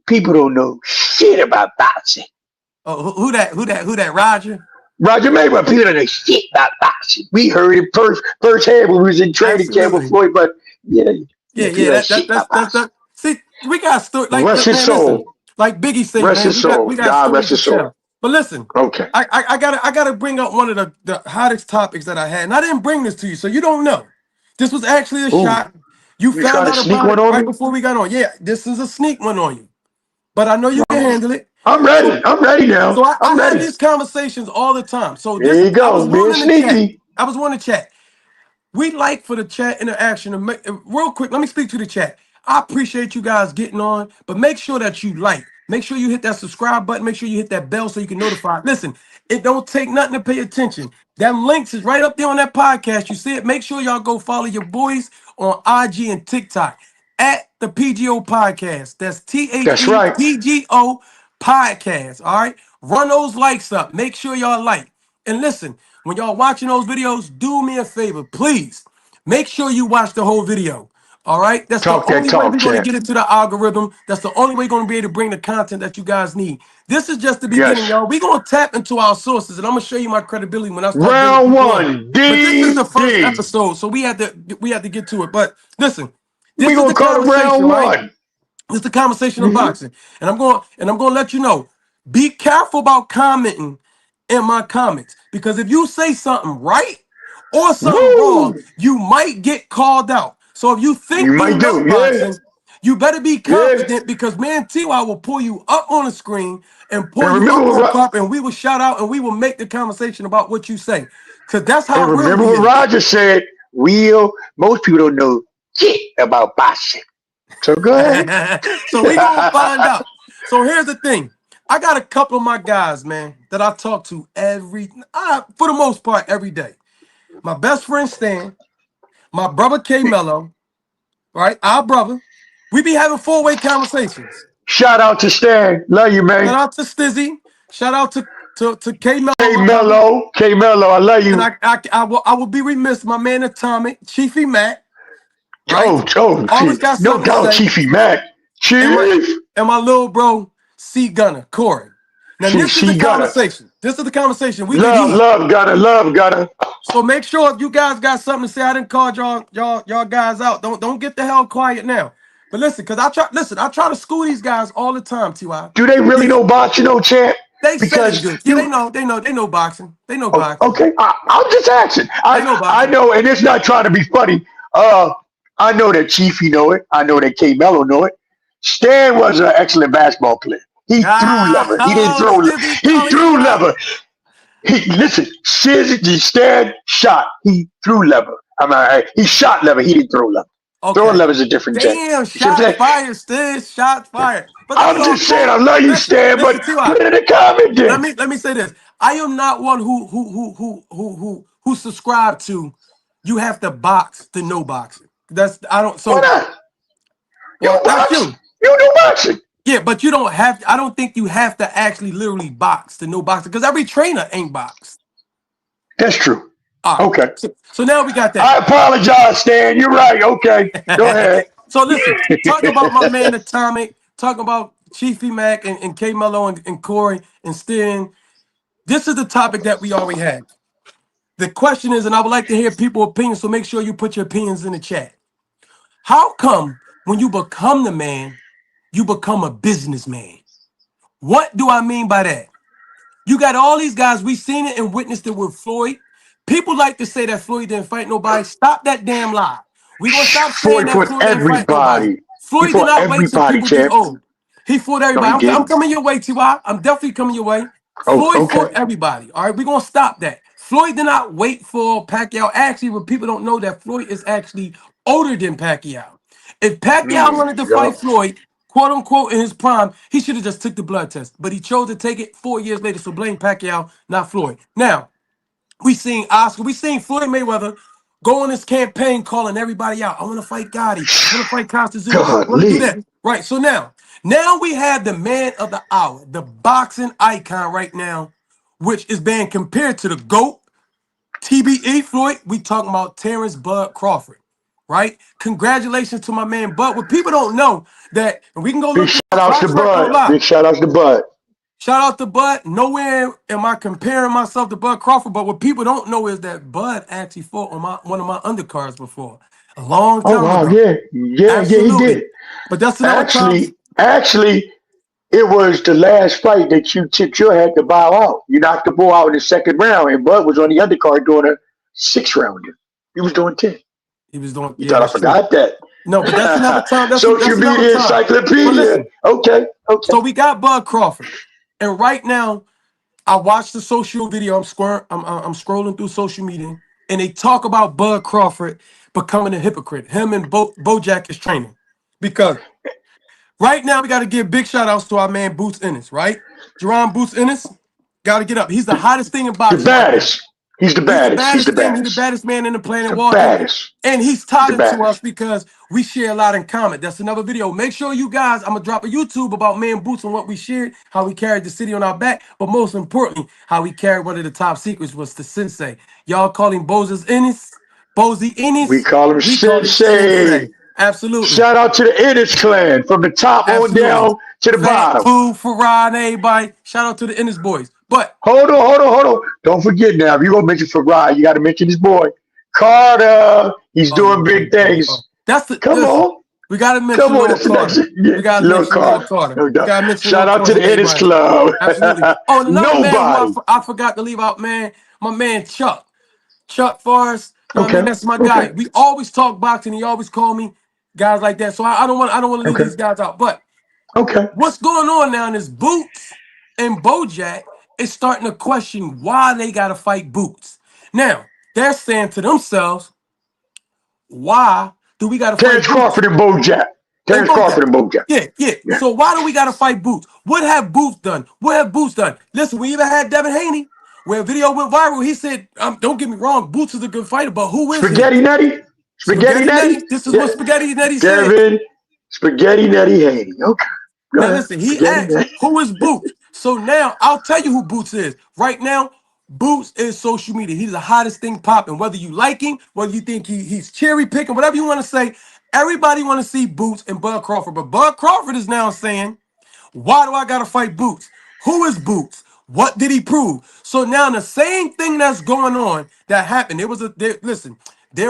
people don't know shit about boxing. oh, who that Roger? Roger Mayweather, people don't know shit about boxing. We heard it firsthand when we was in training camp with Absolutely. Floyd, but yeah, Yeah, people yeah, don't know that shit that's about that's boxing. that. See, we got story Rest his man. Listen, soul. like Biggie say, Rest man, his we soul. got God stories rest to his soul. tell. But listen, Okay. I gotta bring up one of the hottest topics that I had, and I didn't bring this to you, so you don't know. This was actually a Ooh, shot. You you trying found to out sneak about one it on right me? before we got on. Yeah, this is a sneak one on you, but I know you can handle it. I'm So, ready. I'm ready now. so I I'm have ready. these conversations all the time. So There this, you I was go. Being wanting to chat. sneaky. I was wanting to chat. We like for the chat interaction to make real quick. Let me speak to the chat. I appreciate you guys getting on, but make sure that you like. Make sure you hit that subscribe button. Make sure you hit that bell so you can notify. Listen, it don't take nothing to pay attention. That links is right up there on that podcast. You see it. Make sure y'all go follow your boys on IG and TikTok at the PGO podcast. That's That's right. THEPGO podcast. All right. Run those likes up. Make sure y'all like. And listen, when y'all watching those videos, do me a favor, please. Make sure you watch the whole video. All right? That's the Talk that only way talk, we're going to champ. get into the algorithm. That's the only way we're going to be able to bring the content that you guys need. This is just the beginning, Yes. y'all. We're going to tap into our sources, and I'm going to show you my credibility when I start bringing Round people on. one. But this is the first DD. episode, so we had to get to it. But listen, We this is gonna the call it conversation, round right? one. It's the conversation of Mm-hmm. boxing. And I'm going to let you know. Be careful about commenting in my comments because if you say something right or something wrong, Woo! you might get called out. So if you You think you might know do. Yeah. boxing, you better be Yeah. confident because man TY will pull you up on the screen and pull And you remember up what on top and we will shout out and we will make the conversation about what you say. Cause that's and how real remember we what is. Roger said. Most people don't know shit about boxing. So go ahead. So we gonna find out. So here's the thing. I got a couple of my guys, man, that I talk to for the most part, every day. My best friend Stan, my brother K Mello, right? Our brother. We be having four-way conversations. Shout out to Stan. Love you, Shout man. out to Stizzy. Shout out to K Mello, K my brother. Mello. K Mello. I love And you. I will be remiss, my man Atomic, Chiefy Matt, right? Chief. Always got No something to doubt, say. Chiefy Mac. and my Chief. and my little bro C Gunner, Corey. Now this is the She got her. conversation. This is the conversation. We get Love, heated. love, got her. Love, got her. So make sure if you guys got something to say, I didn't call y'all guys out. Don't get the hell quiet now. But listen, because I try to school these guys all the time, TY. Do they really These know boxing, no champ? they say they Because do. Yeah, you they know boxing. They know Oh, boxing. okay, I'm just asking. They know I boxing. know, and it's not trying to be funny. I know that Chiefy know it. I know that K Mello know it. Stan was an excellent basketball player. He threw lever. He didn't Oh, throw. Stizzy He calling you threw out. lever. He listen. Stan shot. He threw lever. He shot lever. He didn't throw lever. Throwing Okay. lever is a different thing. Damn, You see what I'm shots saying? fired, Stiz. Shots fired. But that's I'm all just saying. I cool. love you, Listen, Stan, listen, but T.Y. put it in the comment Let then. me let me say this. I am not one who subscribe to you have to box to know boxing. That's I don't Why so not? You well that's box. you. You do boxing. Yeah, but you don't have. I don't think you have to actually literally box to know boxing because every trainer ain't boxed. That's true. All right. Okay. So now we got that. I apologize, Stan. You're right. Okay. Go ahead. So listen, talk about my man Atomic, talk about Chiefy Mac and K Mello and Corey and Stin. This is the topic that we already had. The question is, and I would like to hear people's opinions, so make sure you put your opinions in the chat. How come when you become the man, you become a businessman? What do I mean by that? You got all these guys. We seen it and witnessed it with Floyd. People like to say that Floyd didn't fight nobody. Stop that damn lie. We gonna stop saying Floyd that fought Floyd didn't fight nobody. everybody. He Floyd did fought not wait till everybody, people get champ. old. He fought No, he everybody. I'm didn't. coming your way, Ty. I'm definitely coming your way. Oh, Floyd okay. fought everybody. All right, we gonna stop that. Floyd did not wait for Pacquiao. Actually, what people don't know that Floyd is actually older than Pacquiao. If Pacquiao wanted to Yup. fight Floyd, quote unquote, in his prime, he should have just took the blood test. But he chose to take it 4 years later. So blame Pacquiao, not Floyd. Now, we seen Oscar, we seen Floyd Mayweather go on this campaign calling everybody out. I want to fight Gotti. I want to fight Costa. I want to do Golly. that. Right. So now we have the man of the hour, the boxing icon right now, which is being compared to the GOAT, TBE Floyd. We talking about Terrence Bud Crawford. Right? Congratulations to my man Bud. What people don't know that, and we can go Big look this shout up. outs to Box Rec don't Bud. lie. Big shout outs to Bud. Shout out to Bud. Nowhere am I comparing myself to Bud Crawford, but what people don't know is that Bud actually fought on one of my undercards before, a long Oh time wow, ago. yeah. Yeah, he Absolutely. did. But that's another top. Actually, it was the last fight that you tipped your head to bow out. You knocked the ball out in the second round, and Bud was on the undercard doing a 6 rounder. He was doing 10. He was doing. You Yeah, thought I that's true. forgot that? No, but that's another time. That's Social another media time. But encyclopedia. listen, Okay, okay. so we got Bud Crawford, and right now I watched the social video. I'm scrolling through social media, and they talk about Bud Crawford becoming a hypocrite. Him and Bojack is training because right now, we got to give big shout outs to our man Boots Ennis, right? Jerron Boots Ennis, got to get up. He's the hottest thing in The boxing right now. baddest. He's the He's the baddest. He's the baddest thing. He's the baddest. baddest man in the planet The walking. baddest. And he's He's tied the into us baddest. because we share a lot in common. That's another video. Make sure you guys, I'm going to drop a YouTube about me and Boots and what we shared, how we carried the city on our back, but most importantly, how we carried one of the top secrets was the sensei. Y'all call him Bozes Ennis, Bozy We Ennis. call him We call him Sensei. Sensei. Absolutely. Shout out to the Ennis clan from the top on Absolutely. down to the Fat, bottom. Pooh, Farad, and everybody. Shout out to the Ennis boys. But Hold on. Don't forget now, if you're going to mention Farai, you got to mention his boy, Carter. He's oh doing yeah, big things. that's the Come listen. on. We gotta Come mention on. Lil That's the next. Carter. Yeah, We gotta Lil mention Lil Carter. Carter. No We doubt. gotta mention Lil Shout out to Carter the and Ennis everybody. Club. Absolutely. Oh, and another man who Nobody. I forgot to leave out, man. My man Chuck. Chuck Forrest. You know what I mean? Okay. That's my guy. Okay. We always talk boxing. He always call me guys like that. So I don't want to leave Okay. these guys out. But Okay. what's going on now is Boots and Bojack is starting to question why they gotta fight Boots. Now, they're saying to themselves, why do we gotta Terrence fight Boots? Crawford and Bojack. And Terrence Bojack. Crawford and Bojack. Yeah, yeah. Yeah. So why do we gotta fight Boots? What have Boots done? What have Boots done? Listen, we even had Devin Haney, where a video went viral. He said, don't get me wrong, Boots is a good fighter, but who is he? Spaghetti Nutty. Spaghetti Spaghetti Nutty. Nettie. This is what De- Spaghetti Nettie said. Devin. Spaghetti Nutty Haney. Okay. Go Now ahead. listen, he Spaghetti asked, Nutty. who is Boots? So now I'll tell you who Boots is. Right now, Boots is social media. He's the hottest thing popping. Whether you like him, whether you think he's cherry picking, whatever you want to say, everybody want to see Boots and Bud Crawford. But Bud Crawford is now saying, why do I gotta fight Boots? Who is Boots? What did he prove? So now the same thing that's going on that happened. There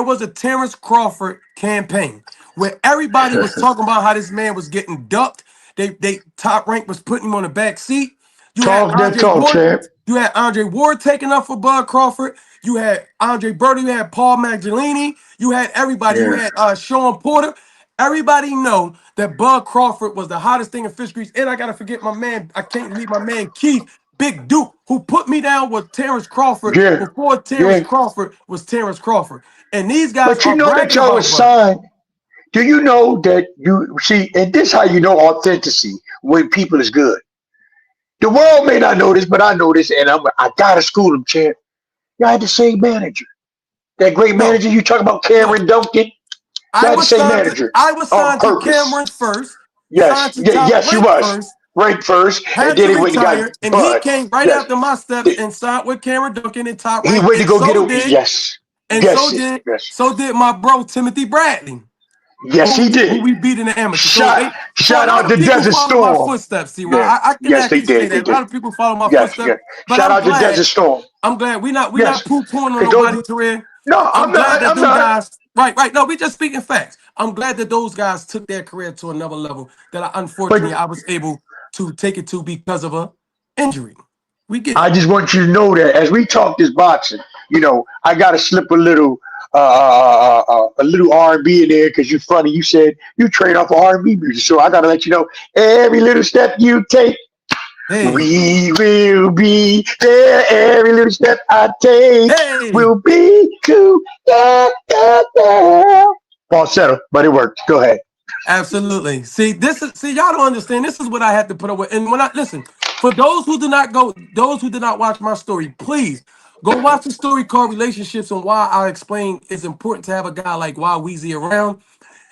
was a Terrence Crawford campaign where everybody was talking about how this man was getting ducked. They top rank was putting him on the back seat. You had Talk that Andre talk, Ward. champ. You had Andre Ward taking up for Bud Crawford. You had Andre Bertie. You had Paul Magdalene. You had everybody. You Yeah. had Sean Porter. Everybody know that Bud Crawford was the hottest thing in fish grease. And I gotta forget my man. I can't leave my man Keith, Big Duke, who put me down with Terrence Crawford Yeah. before Terrence Yeah. Crawford was Terrence Crawford. And these guys But you are know that bragging y'all about was Bud. signed. Do you know that you see, and this how you know authenticity when people is good. The world may not know this, but I know this, and I gotta school them, champ. Y'all had the same manager. That great No, manager you talk about, no. Cameron Duncan. Y'all had the same manager I was on signed to purpose. Cameron first. Yes, signed to top yes, he rank was first, ranked first, and had then to he went and got retire, and he Bud. came right Yes, after my steps Th- and signed with Cameron Duncan in top he rank, went to and go get a yes, yes, yes, so did my bro Timothy Bradley, yes, he who did. we beat in the amateur. So a Shout lot out of to people Desert follow my Storm. footsteps. See, Yeah, I can yes, they actually say did. They that a did. lot of people follow my Yes, footsteps. yes. But Shout out to Desert Storm. I'm glad we Yes, not poo pooing on because those. nobody's career. No, I'm I'm glad not. that I'm them not. guys, right. No, we just speaking facts. I'm glad that those guys took their career to another level that But unfortunately I was able to take it to because of a injury. We get I it. just want you to know that as we talk this boxing, I got to slip a little R&B in there because you're funny. You said you train off of R&B music, so I got to let you know every little step you take, Hey, we will be there. Every little step I take hey. will be to yeah. Falsetto, but it worked. Go ahead. Absolutely. Y'all don't understand. This is what I had to put up with. And when I listen, for those who did not watch my story, please go watch the story called Relationships and why I explain it's important to have a guy like Y-Weezy around,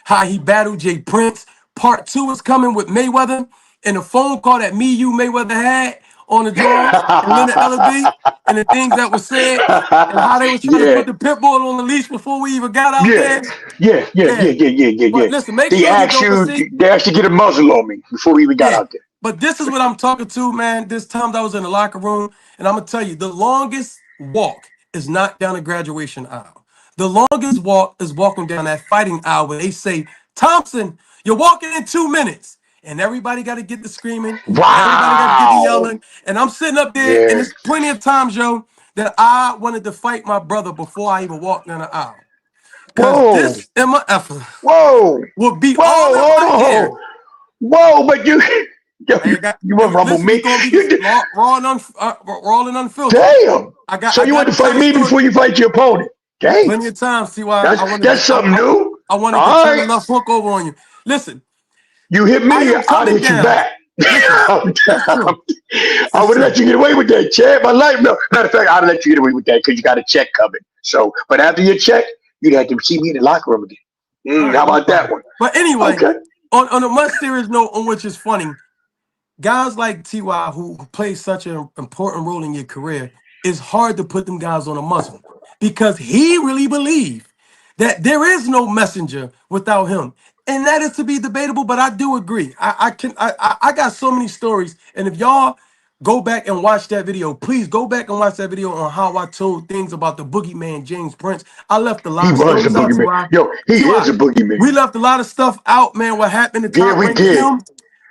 how he battled Jay Prince. Part two is coming with Mayweather and the phone call that you Mayweather had on the draws and Leonard Ellerby and the things that were said and how they was trying to Yeah, put the pit bull on the leash before we even got out yeah, there. yeah, Yeah. yeah. But listen, make They sure you asked go. But you, see, they actually get a muzzle on me before we even got yeah. out there. But this is what I'm talking to, man. This time I was in the locker room, and I'm gonna tell you, the longest walk is not down the graduation aisle. The longest walk is walking down that fighting aisle where they say, Thompson, you're walking in 2 minutes. And everybody got to get the screaming, and everybody got to get the Wow. yelling. And I'm sitting up there, and Yeah. there's plenty of times, Joe, that I wanted to fight my brother before I even walked down the aisle. Because Whoa. this MF Whoa. will beat all Whoa. in my Hold on. ear. Whoa. But you, yo, I got you want to rumble listen. We me? gonna be You just did. raw and unfiltered. Damn. So I you got want to to tell fight the me story before you fight your opponent? Damn. plenty of times. See why That's something new. I wanted to All turn the right. left hook over on you. Listen, You hit I me, am I'd coming hit you down. back. Listen, I this is true. This is would have let true. you get away with that, Chad. My life, no. Matter of fact, I'd let you get away with that because you got a check coming. So, but after your check, you'd have to see me in the locker room again. All How right, no about that problem. one? But anyway, Okay. on a much serious note, on which is funny, guys like Ty who play such an important role in your career, it's hard to put them guys on a muzzle because he really believed that there is no messenger without him. And that is to be debatable, but I do agree. I got so many stories. And if y'all go back and watch that video, please go back and watch that video on how I told things about the boogeyman James Prince. I left a He lot of was a stories out, boogeyman. Ty. Yo, he is Ty. a boogeyman. We left a lot of stuff out, man. What happened to Yeah, top we rank with did. him?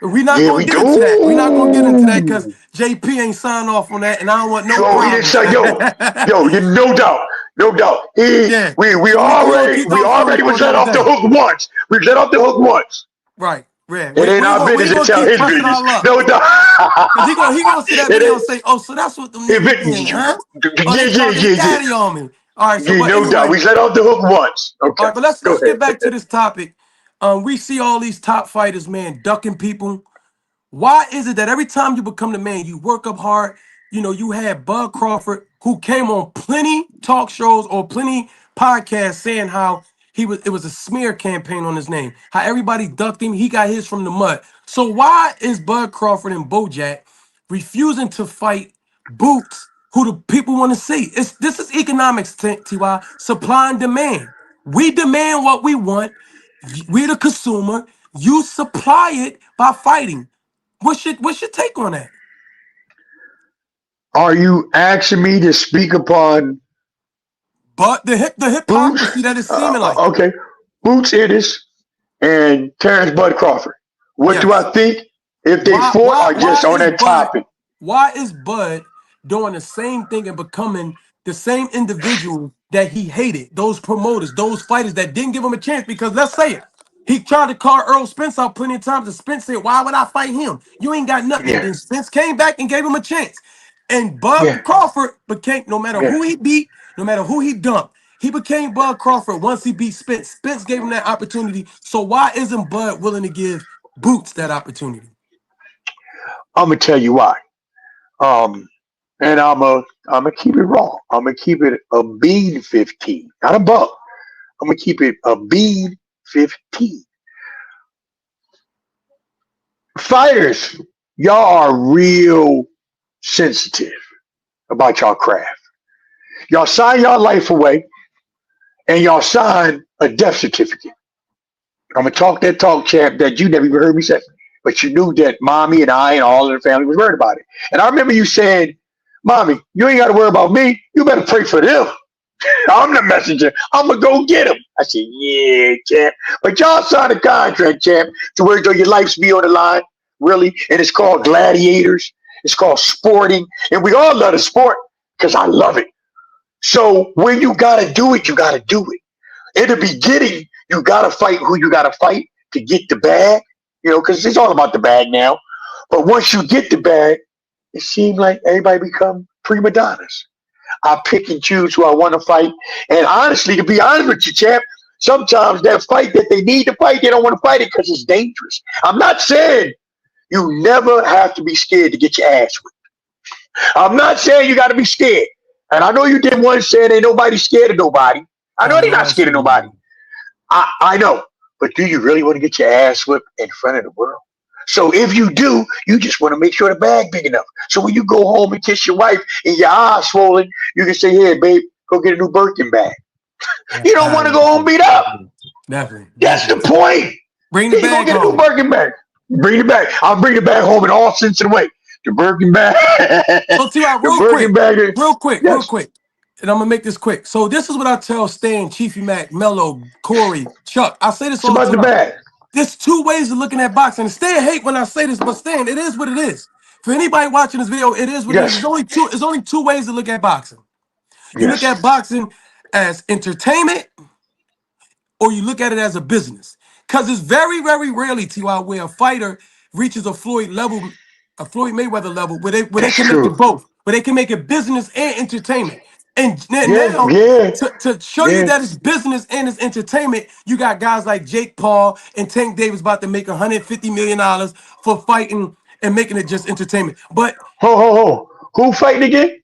We're not Yeah, gonna we get do. into that. We're not gonna get into that because Ooh. JP ain't signed off on that, and I don't want no Yo, he didn't problems. say, you no doubt. No doubt. Yeah. We So we gonna already keep those stories for was let another off the day. hook once. We let off the hook once. Right. Yeah. It ain't our We business ain't to gonna tell keep his pressing business. our luck. No doubt. Cause he gonna see that It video and ain't. say, oh, so that's what them If niggas doing, huh? Oh, it, they talking yeah. daddy on me. All right, so Yeah, but no doubt. anyway, We let off the hook once. all Okay, right, but go let's ahead. get back to this topic. We see all these top fighters, man, ducking people. Why is it that every time you become the man, you work up hard? You know, you had Bud Crawford, who came on plenty talk shows or plenty podcasts saying how it was a smear campaign on his name, how everybody ducked him, he got his from the mud. So why is Bud Crawford and Bojack refusing to fight Boots, who the people want to see? This is economics, Ty, supply and demand. We demand what we want. We the consumer. You supply it by fighting. What's your take on that? Are you asking me to speak upon But the Boots? hypocrisy that is seeming like. Okay, Boots Ennis and Terrence Bud Crawford. What do Yes. I think if they Why fought why or just why on is that Bud topic? why is Bud doing the same thing and becoming the same individual that he hated? Those promoters, those fighters that didn't give him a chance because let's say it. He tried to call Earl Spence out plenty of times, and Spence said, "Why would I fight him? You ain't got nothing." And Yeah, then Spence came back and gave him a chance. And Bud yeah, Crawford became, no matter yeah. who he beat, no matter who he dumped, he became Bud Crawford once he beat Spence. Spence gave him that opportunity. So why isn't Bud willing to give Boots that opportunity? I'm gonna tell you why. Um, and I'm gonna keep it raw. I'm gonna keep it a bead 15, not a buck. I'm gonna keep it a bead 15. fighters, y'all are real sensitive about y'all craft. Y'all sign y'all life away and y'all sign a death certificate. I'm gonna talk that talk, champ, that you never even heard me say. But you knew that mommy and I and all of the family was worried about it. And I remember you saying, Mommy, you ain't gotta worry about me. You better pray for them. I'm the messenger. I'm gonna go get him. I said, yeah, champ. But y'all signed a contract, champ, to where your life's be on the line, really. And it's called gladiators. It's called sporting. And we all love the sport because I love it. So when you gotta do it, you gotta do it. In the beginning, you gotta fight who you gotta fight to get the bag, because it's all about the bag now. But once you get the bag, it seems like everybody become prima donnas. I pick and choose who I want to fight. And honestly, to be honest with you, champ, sometimes that fight that they need to fight, they don't want to fight it because it's dangerous. I'm not saying you never have to be scared to get your ass whipped. I'm not saying you got to be scared. And I know you did one saying ain't nobody scared of nobody. I know they're not scared of nobody. Absolutely. I know. But do you really want to get your ass whipped in front of the world? So if you do, you just want to make sure the bag big enough. So when you go home and kiss your wife and your eyes swollen, you can say, "Hey, babe, go get a new Birkin bag." You don't want to go home beat up. Definitely. Definitely. That's the Definitely. point. Bring the Here you go bag get a new home. Birkin bag. Bring it back. I'll bring it back home in all sense of the way. The Birkin bag. So T.Y., The real Birkin quick, bag. real quick, real Yes. quick. And I'm gonna make this quick. So this is what I tell Stan, Chiefy Mac, Mello, Corey, Chuck. I say this It's all the about the time. bag. There's two ways of looking at boxing. And Stan hate when I say this, but Stan, it is what it is. For anybody watching this video, it is what it is. Yes. There's only two ways to look at boxing. You look Yes. at boxing as entertainment, or you look at it as a business. Because it's very, very rarely, T.Y., where a fighter reaches a Floyd Mayweather level, where they That's can make it true. both, where they can make it business and entertainment. And Yeah. now, Yeah. to show you Yeah. that it's business and it's entertainment, you got guys like Jake Paul and Tank Davis about to make $150 million for fighting and making it just entertainment. But Ho ho ho. Who fighting again?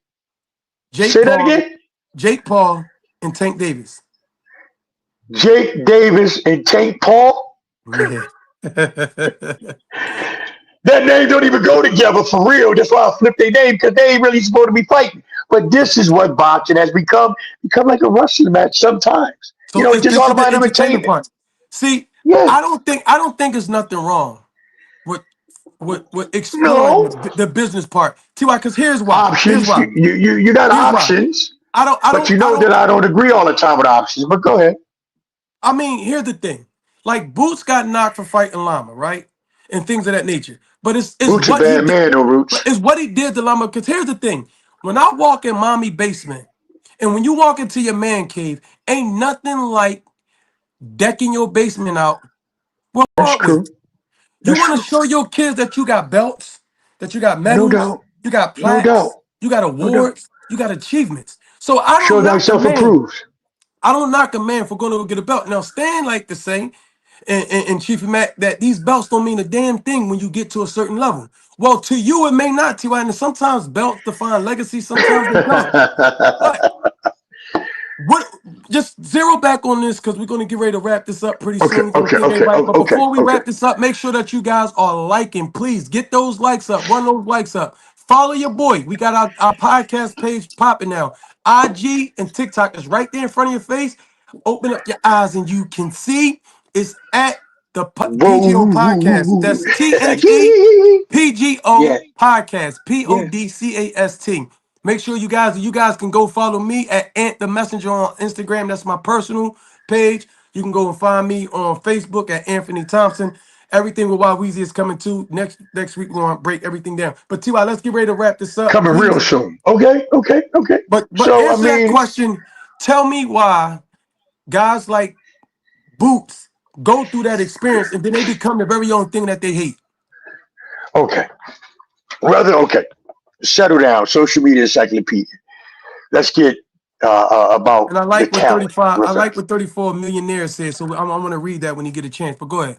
Jake Say that Paul, again. Jake Paul, and Tank Davis. Jake Davis and Tank Paul. Yeah. That name don't even go together for real. That's why I flipped their name because they ain't really supposed to be fighting. But this is what boxing has become like a wrestling match sometimes. So It's just this all is the about entertainment entertainment. part. See, Yeah. I don't think there's nothing wrong with exploring No the business part. T.Y., because here's why. Here's options. why. You got Here's why. options, I don't I but don't you I know don't that I don't agree all the time with options. But go ahead. I mean, here's the thing. Like Boots got knocked for fighting Llama, right? And things of that nature. But it's Boots a what he bad did. man, no But Roots. it's what he did to Llama. Because here's the thing. When I walk in mommy basement, and when you walk into your man cave, ain't nothing like decking your basement out with That's hardware. true. You That's want to true. show your kids that you got belts, that you got No medals, doubt. you got No doubt. plaques, you got No doubt. awards, you got achievements. So I Show don't knock a thyself man. approves. I don't knock a man for going to go get a belt. Now, Stan like to say, and Chief Mac, that these belts don't mean a damn thing when you get to a certain level. Well, to you, it may not, T.Y. And sometimes belts define legacy, sometimes they don't. But what? Just zero back on this because we're going to get ready to wrap this up pretty Okay, soon. We're going to okay, give okay, everybody. But okay, before we okay. wrap this up, make sure that you guys are liking. Please get those likes up. Run those likes up. Follow your boy. We got our podcast page popping now. IG and TikTok is right there in front of your face. Open up your eyes and you can see it's at the PGO podcast. Whoa. That's THE Yeah, PGO podcast. yeah. PODCAST. Make sure you guys can go follow me at Ant the Messenger on Instagram. That's my personal page. You can go and find me on Facebook at Anthony Thompson. Everything with Y-Weezy is coming to next week. We're gonna break everything down. But Ty, let's get ready to wrap this up, Coming real please. soon. Okay, okay, okay. But So I answer that mean, question. Tell me why guys like Boots go through that experience and then they become the very own thing that they hate. okay. Okay. Settle down. Social media encyclopedia. Let's get about And I the like what talent 35, real I like fast. what 34 millionaires said. So I'm gonna read that when you get a chance. But go ahead.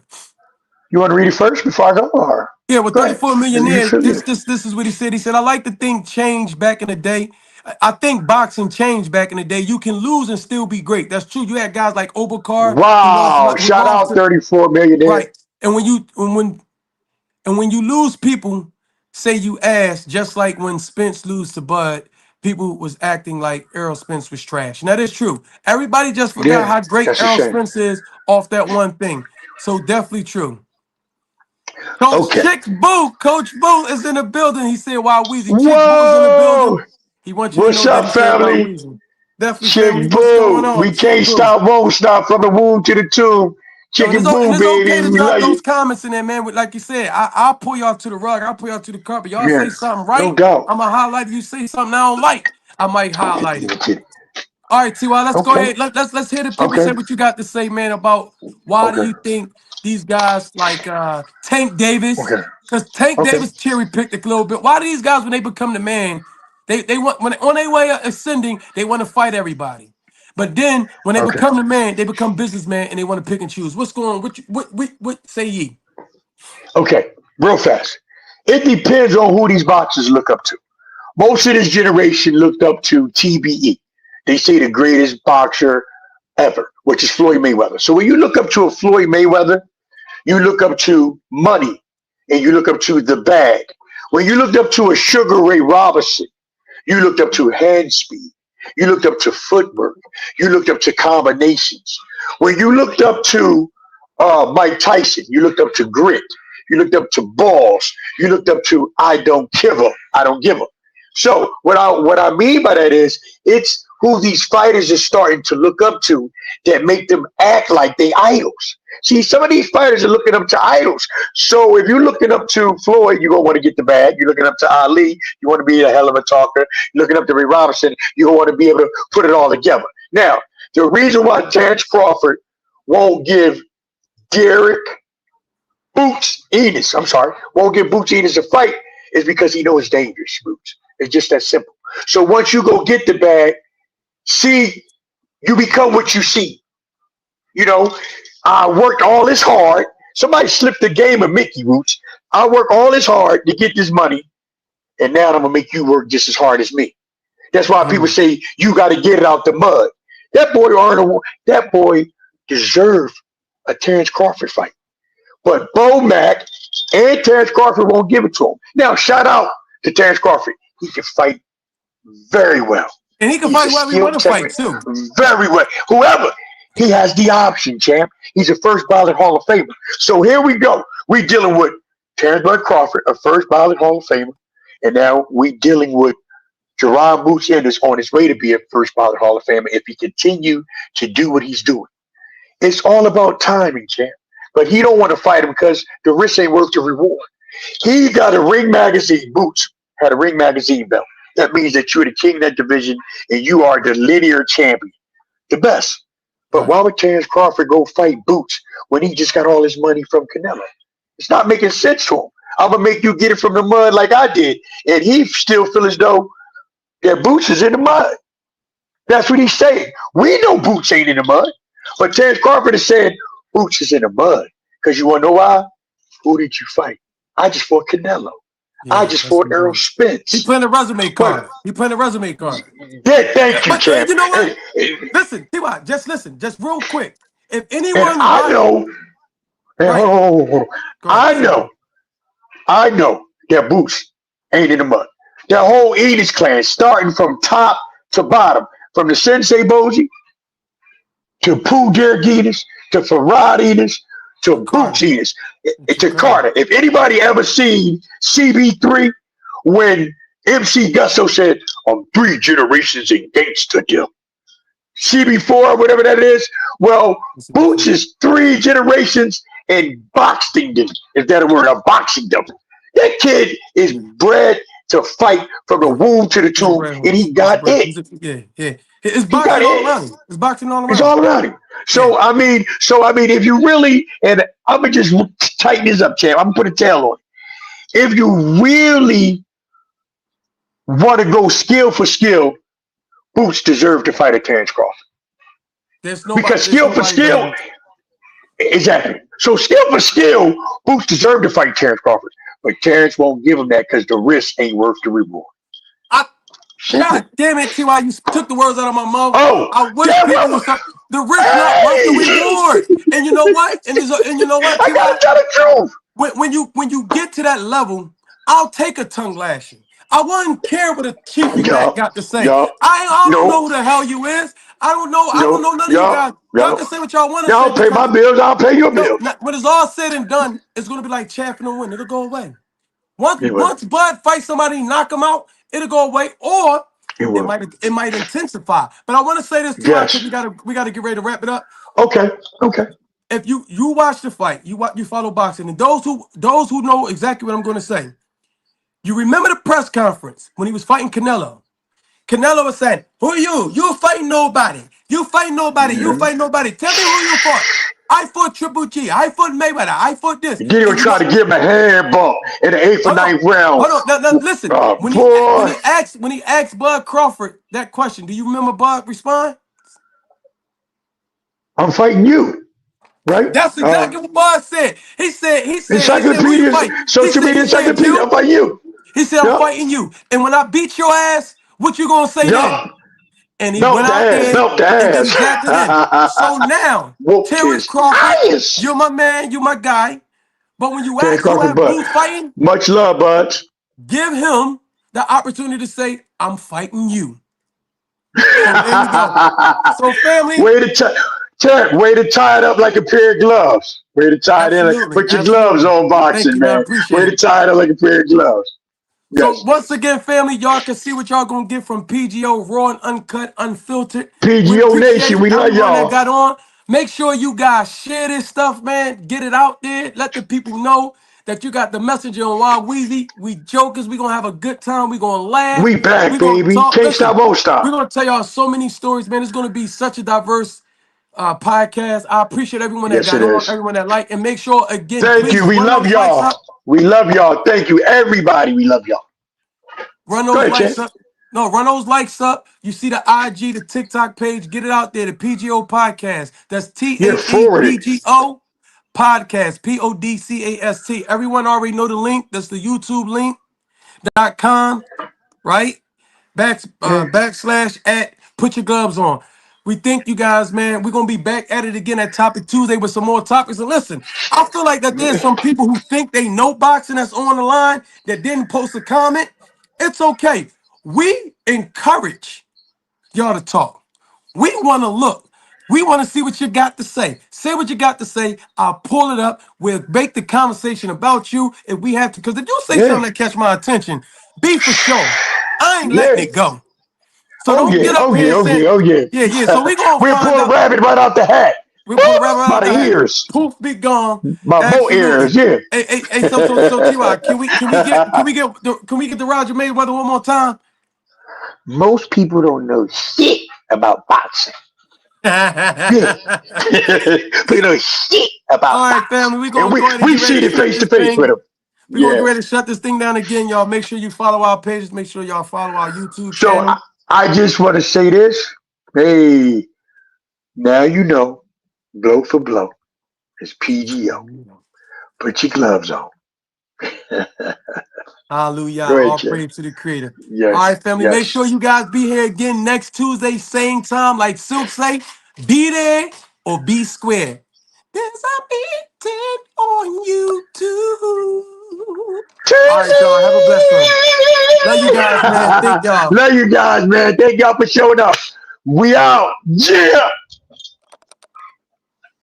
You want to read it first before I go, or Yeah, with go ahead? 34 You millionaires, feel this you? this this is what he said. He said, I like to think change back in the day. I think boxing changed back in the day. You can lose and still be great. That's true. You had guys like Obakar Wow! who Shout lost out to 34 millionaire. right. And when And when you lose people, say you ass, just like when Spence lose to Bud, people was acting like Errol Spence was trash. And that is true. Everybody just forgot Yeah, how great that's a Errol shame. Spence is off that one thing. So definitely true. Coach Okay. Chick Boo, Coach Boo is in the building. He said Y-Weezy. Chick Boo is in the Whoa! building. He wants you to What's know that he up, said family? Y-Weezy. Definitely family. Chick What's going Boo. on, We Chick can't Boo? stop, won't stop from the womb to the tomb. Yo, and Chicken Boo, it's okay baby. to We drop love you. those comments in there, man. Like you said, I'll pull y'all to the rug. I'll pull y'all to the carpet. Y'all Yeah, say something no right, doubt. I'm going to highlight it. You say something I don't like, I might highlight it. Okay. All right, Ty, let's go Okay. ahead. Let's hear the people Okay. say what you got to say, man, about why do Okay. you think these guys like Tank Davis, Okay. because Tank Okay. Davis cherry picked a little bit. Why do these guys, when they become the man, they want when on their way ascending, they want to fight everybody. But then when they Okay. become the man, they become businessman and they want to pick and choose. What's going on? What say ye? Okay. Real fast. It depends on who these boxers look up to. Most of this generation looked up to TBE. They say the greatest boxer ever, which is Floyd Mayweather. So when you look up to a Floyd Mayweather, you look up to money and you look up to the bag. When you looked up to a Sugar Ray Robinson, you looked up to hand speed. You looked up to footwork. You looked up to combinations. When you looked up to Mike Tyson, you looked up to grit. You looked up to balls. You looked up to I don't give up. I don't give up. So what I mean by that is it's who these fighters are starting to look up to that make them act like they idols. See, some of these fighters are looking up to idols. So if you're looking up to Floyd, you're gonna want to get the bag. You're looking up to Ali, you want to be a hell of a talker. You're looking up to Ray Robinson, you want to be able to put it all together. Now, the reason why Terrence Crawford won't give Derek Boots Enos, I'm sorry, won't give Boots Enos a fight is because he knows it's dangerous, Boots. It's just that simple. So once you go get the bag, see, you become what you see. You know, I worked all this hard. Somebody slipped the game of Mickey Roots. I worked all this hard to get this money, and now I'm gonna make you work just as hard as me. That's why people Mm. say you got to get it out the mud. That boy Arnold, that boy deserved a Terrence Crawford fight, but Bo Mack and Terrence Crawford won't give it to him. Now, shout out to Terrence Crawford. He can fight very well. And he can He's a fight whoever he want skilled to fight technique too. very well. Whoever. He has the option, champ. He's a first ballot Hall of Famer. So here we go. We dealing with Terrence Bud Crawford, a first ballot Hall of Famer. And now we dealing with Jerron Moose Ennis on his way to be a first ballot Hall of Famer if he continue to do what he's doing. It's all about timing, champ. But he don't want to fight him because the risk ain't worth the reward. He got a Ring Magazine, Boots had a Ring Magazine belt. That means that you're the king of that division and you are the linear champion, the best. But Right. why would Terrence Crawford go fight Boots when he just got all his money from Canelo? It's not making sense to him. I'm gonna make you get it from the mud like I did, and he still feel as though that Boots is in the mud. That's what he's saying. We know Boots ain't in the mud, but Terrence Crawford is saying Boots is in the mud because you want to know why? Who did you fight? I just fought Canelo. I Yeah, just that's fought what Errol I'm doing. He Spence. playing a resume But card. He playing a resume card. thank you, But champ. you know what? And, Listen, T.Y., just listen, just real quick. If and anyone I watch, know, go ahead, hold on. go ahead, I say know, it. I know that Boots ain't in the mud. That whole Enos clan, starting from top to bottom, from the Sensei Boji to Pooh Derek Enos to Farad Enos To to Boots Carter, Enos to to Carter. Carter. If anybody ever seen CB3 when MC Gusto said, I'm 3 generations in gangsterdom, CB4, whatever that is. Well, That's a good Boots fight. is 3 generations in boxingdom. Is that a word? A boxingdom. That kid is Yeah, bred to fight from the yeah. womb to the He's a tomb, bread and horse. he got it. Yeah, yeah. It's He got boxing all it. around him. It's boxing all It's around all him. around him. Yeah. So I mean, if you really, and I'm gonna just tighten this up, champ. I'm gonna put a tail on it. If you really want to go skill for skill, Boots deserve to fight a Terrence Crawford because There's skill for nobody better skill. than Exactly. So skill for skill, Boots deserve to fight Terrence Crawford, but Terrence won't give him that because the risk ain't worth the reward. I. Simple. God damn it, T.Y., you took the words out of my mouth. Oh, I wish damn! people would stop. The risk not worth the Hey, reward. And you know what? And you know what, I T.Y.? gotta tell the truth. when you get to that level, I'll take a tongue lashing. I wouldn't care what a chief elect Yup, got to say. yup. I don't know No, who the hell you is. I don't no, know none of you yup, guys. Y'all yup. can say what y'all want to say Y'all pay my because bills, I'll pay your no, bills. when it's all said and done, it's gonna be like chaff in the wind. It'll go away. Once It will. once Bud fights somebody, knock him out, it'll go away, or It it will. might intensify. But I want to say this too, because Yes. we gotta get ready to wrap it up. Okay. Okay. If you watch the fight, you follow boxing, and those who know exactly what I'm going to say, you remember the press conference when he was fighting Canelo. Canelo was saying, "Who are you? You fighting nobody. You fighting nobody. You Mhm. fighting nobody. Tell me who you fought. I fought Triple G. I fought Mayweather. I fought this." Then he'll And you try know, to give him a hand bump in the eighth or hold on, ninth round. hold on. Now, listen. When he when Boy, he asked when he asked Bud Crawford that question, do you remember Bud respond? I'm fighting you, right? That's exactly what Bud said. He said, who you Encyclopedia, fight? social He media said encyclopedia. I'm you. fighting you. He said, I'm Yup. fighting you. And when I beat your ass, what you gonna say then? Yup. And he Melt went the out ass. there Melt the and did exactly this. ass. So now, Whooped Terrence his Crawford, ass. you're my man, you're my guy. But when you Terry ask Crawford, but who's fighting, much love, buds. give him the opportunity to say, I'm fighting you. So there you go. So family, way to way to tie it up like a pair of gloves. Way to tie it in. absolutely, Put your gloves absolutely. on, Thank boxing you, man. I man. appreciate Way to it. tie it up like a pair of gloves. So Yes. once again, family, y'all can see what y'all gonna get from PGO, raw and uncut, unfiltered. We PGO appreciate Nation, we love everyone that y'all. got on. Make sure you guys share this stuff, man. Get it out there. Let the people know that you got the messenger on Y-Weezy. We jokers. We gonna have a good time. We gonna laugh. We We back, gonna baby. talk. Can't Listen, stop, won't we're stop. gonna tell y'all so many stories, man. It's gonna be such a diverse podcast. I appreciate everyone that Yes, it got on, is. everyone that liked, and make sure again, Thank you. please We run love those likes y'all. up. We love y'all. Thank you, everybody. We love y'all. Run Go those ahead, likes Chance. up. No, run those likes up. You see the IG, the TikTok page. Get it out there. The PGO podcast. That's Yeah, forward it. THEPGO podcast. PODCAST. Everyone already know the link. That's the YouTube link.com, right? Mm. Backslash at put your gloves on. We thank you guys, man. We're gonna be back at it again at Topic Tuesday with some more topics. And listen, I feel like that there's some people who think they know boxing that's on the line that didn't post a comment. It's okay. We encourage y'all to talk. We want to look. We want to see what you got to say. Say what you got to say. I'll pull it up. We'll make the conversation about you if we have to. Because if you say Yeah. something that catch my attention, be for sure. I ain't letting Yeah. it go. So Oh don't yeah. get up Oh here yeah. and Oh say, yeah. Oh yeah. yeah, yeah. So we gonna We'll find pull a out. rabbit right out the hat. We'll pull a Boop, rabbit right by out the the hat. ears. Poof, be gone. By both ears. Absolutely. Yeah. Hey, so Ty, can we get the Roger Mayweather one more time? Most people don't know shit about boxing. Yeah. We know shit All about right, boxing. family. We're And gonna go ahead and we get ready see to it shut face to this face with thing. them. We're gonna get Yeah. ready to shut this thing down again, y'all. Make sure you follow our pages. Make sure y'all follow our YouTube So channel. I just want to say this. Hey, now you know, blow for blow. It's PGO. Put your gloves on. Hallelujah. Go ahead, All Chen. praise to the creator. All Yes, right, family. Make yes. sure you guys be here again next Tuesday, same time. Like Silk say, be there or be square. There's a meeting on YouTube. All right, y'all. Have a blessed one. Love you guys, man. Thank y'all. Love you guys, man. Thank y'all for showing up. We out. Yeah.